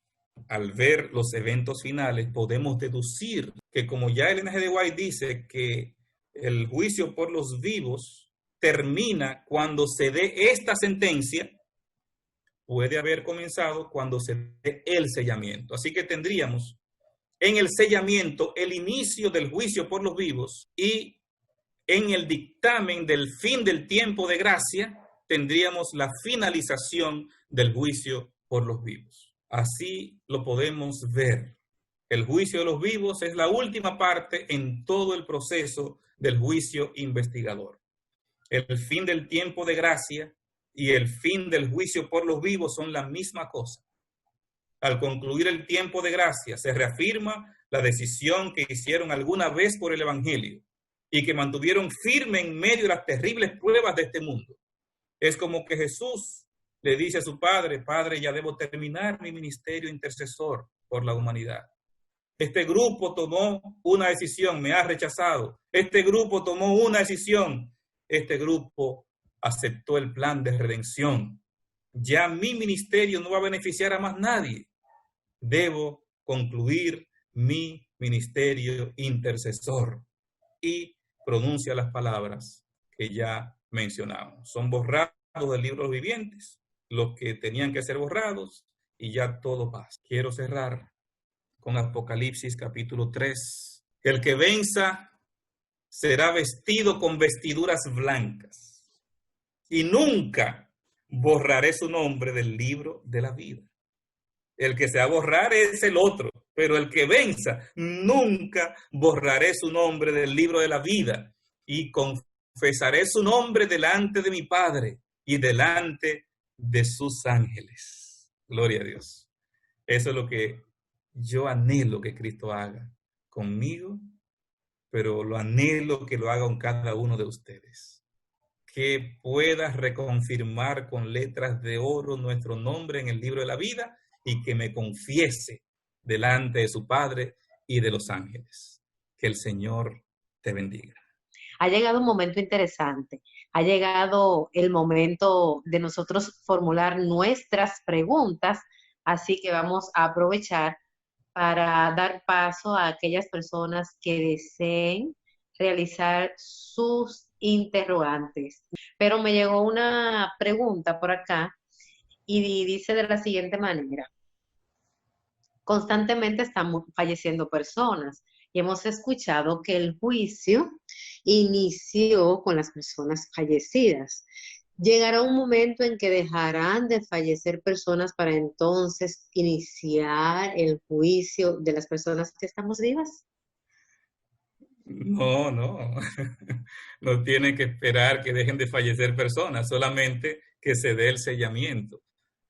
al ver los eventos finales podemos deducir que como ya Ellen G. White dice que el juicio por los vivos termina cuando se dé esta sentencia, puede haber comenzado cuando se dé el sellamiento. Así que tendríamos en el sellamiento el inicio del juicio por los vivos y en el dictamen del fin del tiempo de gracia tendríamos la finalización del juicio por los vivos. Así lo podemos ver. El juicio de los vivos es la última parte en todo el proceso del juicio investigador. El fin del tiempo de gracia y el fin del juicio por los vivos son la misma cosa. Al concluir el tiempo de gracia, se reafirma la decisión que hicieron alguna vez por el Evangelio y que mantuvieron firme en medio de las terribles pruebas de este mundo. Es como que Jesús le dice a su Padre, Padre, ya debo terminar mi ministerio intercesor por la humanidad. Este grupo tomó una decisión, me ha rechazado. Este grupo tomó una decisión. Este grupo aceptó el plan de redención. Ya mi ministerio no va a beneficiar a más nadie. Debo concluir mi ministerio intercesor. Y pronuncia las palabras que ya mencionamos. Son borrados del libro de los vivientes, los que tenían que ser borrados, y ya todo pasa. Quiero cerrar con Apocalipsis capítulo 3. El que venza será vestido con vestiduras blancas y nunca borraré su nombre del libro de la vida. El que se va a borrar es el otro, pero el que venza, nunca borraré su nombre del libro de la vida y confesaré su nombre delante de mi Padre y delante de sus ángeles. Gloria a Dios. Eso es lo que yo anhelo que Cristo haga conmigo, pero lo anhelo que lo haga con cada uno de ustedes. Que pueda reconfirmar con letras de oro nuestro nombre en el libro de la vida y que me confiese delante de su Padre y de los ángeles. Que el Señor te bendiga. Ha llegado un momento interesante. Ha llegado el momento de nosotros formular nuestras preguntas, así que vamos a aprovechar para dar paso a aquellas personas que deseen realizar sus interrogantes. Pero me llegó una pregunta por acá y dice de la siguiente manera: constantemente estamos falleciendo personas y hemos escuchado que el juicio inició con las personas fallecidas. Llegará un momento en que dejarán de fallecer personas para entonces iniciar el juicio de las personas que estamos vivas. No, no, no tiene que esperar que dejen de fallecer personas, solamente que se dé el sellamiento,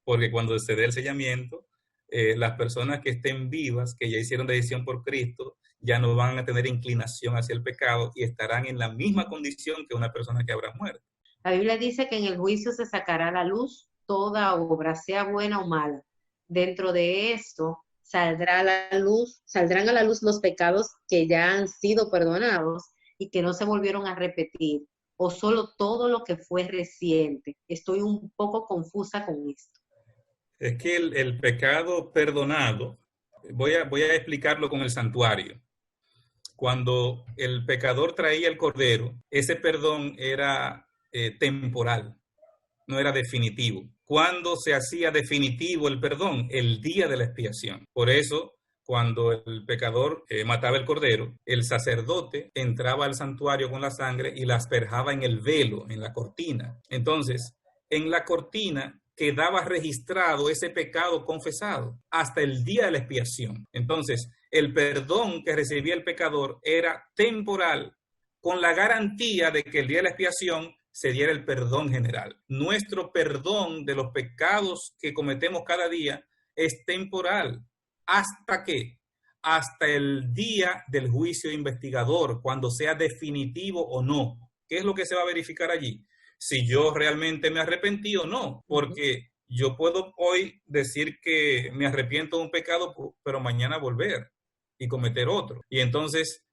porque cuando se dé el sellamiento, las personas que estén vivas, que ya hicieron decisión por Cristo, ya no van a tener inclinación hacia el pecado y estarán en la misma condición que una persona que habrá muerto. La Biblia dice que en el juicio se sacará a la luz toda obra, sea buena o mala. Dentro de esto saldrán a la luz los pecados que ya han sido perdonados y que no se volvieron a repetir, o solo todo lo que fue reciente. Estoy un poco confusa con esto. Es que el pecado perdonado, voy a explicarlo con el santuario. Cuando el pecador traía el cordero, ese perdón era temporal, no era definitivo. ¿Cuándo se hacía definitivo el perdón? El día de la expiación. Por eso, cuando el pecador mataba el cordero, el sacerdote entraba al santuario con la sangre y la asperjaba en el velo, en la cortina. Entonces, en la cortina quedaba registrado ese pecado confesado hasta el día de la expiación. Entonces, el perdón que recibía el pecador era temporal, con la garantía de que el día de la expiación se diera el perdón general. Nuestro perdón de los pecados que cometemos cada día es temporal. ¿Hasta qué? Hasta el día del juicio investigador, cuando sea definitivo o no. ¿Qué es lo que se va a verificar allí? Si yo realmente me arrepentí o no, porque yo puedo hoy decir que me arrepiento de un pecado, pero mañana volver y cometer otro. Y entonces,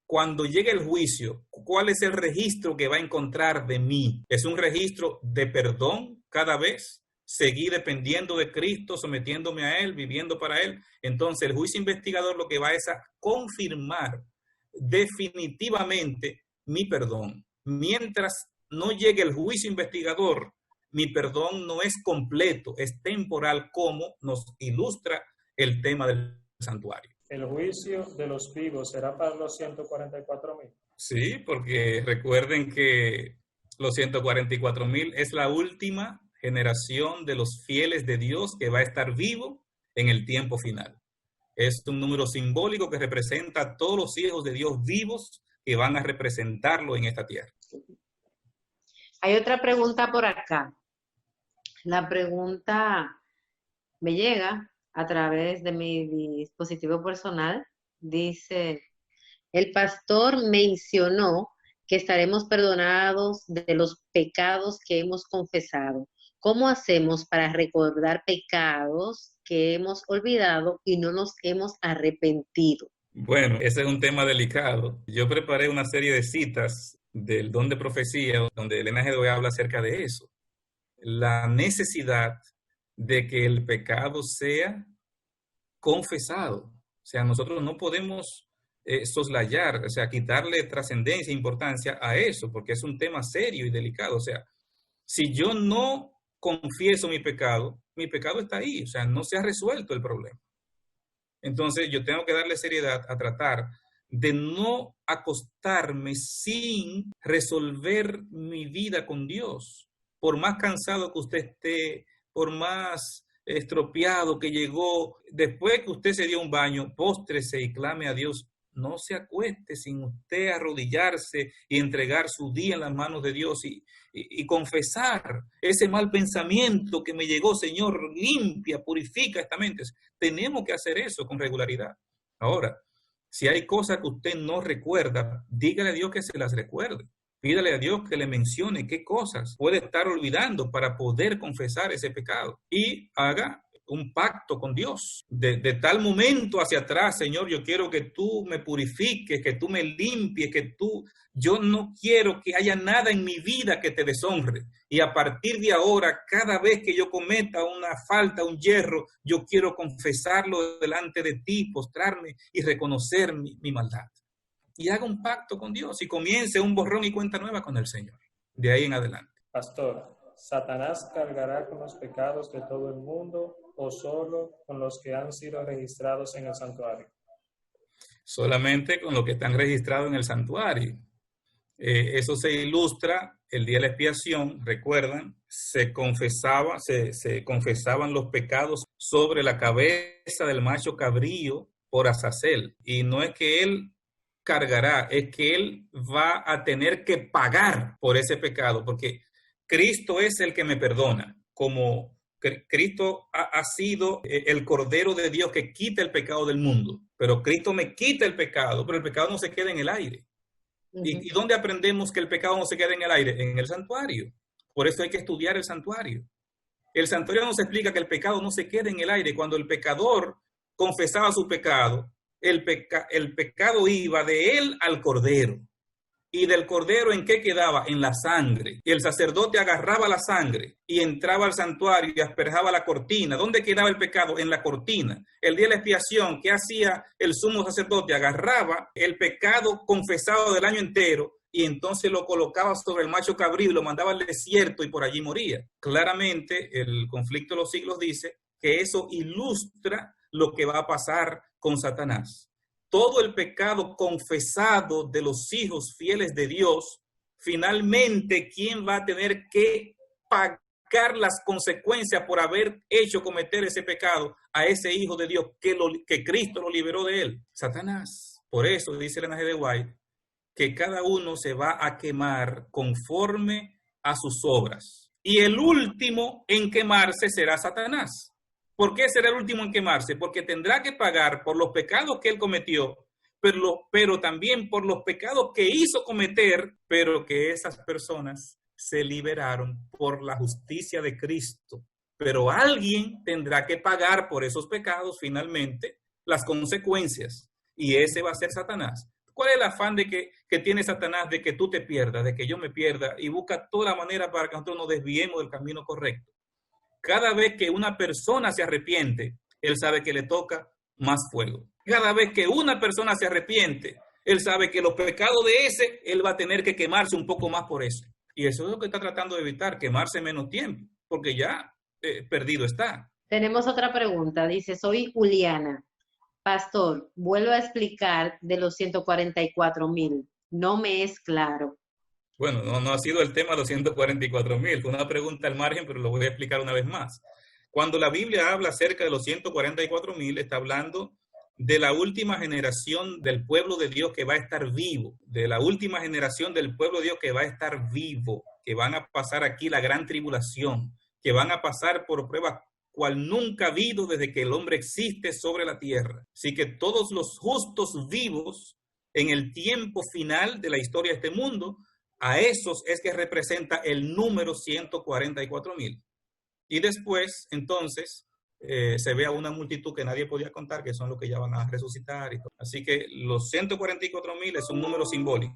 cuando llegue el juicio, ¿cuál es el registro que va a encontrar de mí? ¿Es un registro de perdón cada vez? ¿Seguí dependiendo de Cristo, sometiéndome a Él, viviendo para Él? Entonces, el juicio investigador lo que va es a confirmar definitivamente mi perdón. Mientras no llegue el juicio investigador, mi perdón no es completo, es temporal, como nos ilustra el tema del santuario. ¿El juicio de los vivos será para los 144,000? Sí, porque recuerden que los 144,000 es la última generación de los fieles de Dios que va a estar vivo en el tiempo final. Es un número simbólico que representa a todos los hijos de Dios vivos que van a representarlo en esta tierra. Hay otra pregunta por acá. La pregunta me llega a través de mi dispositivo personal. Dice: el pastor mencionó que estaremos perdonados de los pecados que hemos confesado. ¿Cómo hacemos para recordar pecados que hemos olvidado y no nos hemos arrepentido? Bueno, ese es un tema delicado. Yo preparé una serie de citas del don de profecía, donde Elena G. Doe habla acerca de eso. La necesidad de que el pecado sea confesado. O sea, nosotros no podemos soslayar, o sea, quitarle trascendencia e importancia a eso, porque es un tema serio y delicado. O sea, si yo no confieso mi pecado está ahí, o sea, no se ha resuelto el problema. Entonces, yo tengo que darle seriedad a tratar de no acostarme sin resolver mi vida con Dios. Por más cansado que usted esté, por más estropeado que llegó, después que usted se dio un baño, póstrese y clame a Dios. No se acueste sin usted arrodillarse y entregar su día en las manos de Dios y confesar ese mal pensamiento que me llegó. Señor, limpia, purifica esta mente. Tenemos que hacer eso con regularidad. Ahora, si hay cosas que usted no recuerda, dígale a Dios que se las recuerde. Pídale a Dios que le mencione qué cosas puede estar olvidando para poder confesar ese pecado. Y haga un pacto con Dios. De tal momento hacia atrás, Señor, yo quiero que tú me purifiques, que tú me limpies, yo no quiero que haya nada en mi vida que te deshonre. Y a partir de ahora, cada vez que yo cometa una falta, un yerro, yo quiero confesarlo delante de ti, postrarme y reconocer mi maldad. Y haga un pacto con Dios y comience un borrón y cuenta nueva con el Señor. De ahí en adelante. Pastor, ¿Satanás cargará con los pecados de todo el mundo o solo con los que han sido registrados en el santuario? Solamente con los que están registrados en el santuario. Eso se ilustra el día de la expiación, recuerdan, se confesaban los pecados sobre la cabeza del macho cabrío por Azazel. Y no es que él cargará, es que él va a tener que pagar por ese pecado, porque Cristo es el que me perdona, como Cristo ha sido el Cordero de Dios que quita el pecado del mundo, pero Cristo me quita el pecado, pero el pecado no se queda en el aire. ¿Y dónde aprendemos que el pecado no se queda en el aire? En el santuario. Por eso hay que estudiar el santuario. El santuario nos explica que el pecado no se queda en el aire. Cuando el pecador confesaba su pecado, el pecado iba de él al cordero. ¿Y del cordero en qué quedaba? En la sangre. Y el sacerdote agarraba la sangre y entraba al santuario y asperjaba la cortina. ¿Dónde quedaba el pecado? En la cortina. El día de la expiación, ¿qué hacía el sumo sacerdote? Agarraba el pecado confesado del año entero y entonces lo colocaba sobre el macho cabrío y lo mandaba al desierto y por allí moría. Claramente, el conflicto de los siglos dice que eso ilustra lo que va a pasar con Satanás. Todo el pecado confesado de los hijos fieles de Dios, finalmente, ¿quién va a tener que pagar las consecuencias por haber hecho cometer ese pecado a ese hijo de Dios que Cristo lo liberó de él? Satanás. Por eso dice el N.G. de White que cada uno se va a quemar conforme a sus obras. Y el último en quemarse será Satanás. ¿Por qué será el último en quemarse? Porque tendrá que pagar por los pecados que él cometió, pero también por los pecados que hizo cometer, pero que esas personas se liberaron por la justicia de Cristo. Pero alguien tendrá que pagar por esos pecados finalmente las consecuencias, y ese va a ser Satanás. ¿Cuál es el afán que tiene Satanás de que tú te pierdas, de que yo me pierda? Y busca toda la manera para que nosotros nos desviemos del camino correcto. Cada vez que una persona se arrepiente, él sabe que le toca más fuego. Cada vez que una persona se arrepiente, él sabe que los pecados de ese, él va a tener que quemarse un poco más por eso. Y eso es lo que está tratando de evitar, quemarse menos tiempo, porque ya perdido está. Tenemos otra pregunta. Dice, soy Juliana. Pastor, vuelvo a explicar de los 144,000. No me es claro. Bueno, no ha sido el tema de los 144,000. Fue una pregunta al margen, pero lo voy a explicar una vez más. Cuando la Biblia habla acerca de los 144,000, está hablando de la última generación del pueblo de Dios que va a estar vivo, de la última generación del pueblo de Dios que va a estar vivo, que van a pasar aquí la gran tribulación, que van a pasar por pruebas cual nunca ha habido desde que el hombre existe sobre la tierra. Así que todos los justos vivos en el tiempo final de la historia de este mundo, a esos es que representa el número 144,000. Y después, entonces, se ve a una multitud que nadie podía contar, que son los que ya van a resucitar y todo. Así que los 144,000 es un número simbólico.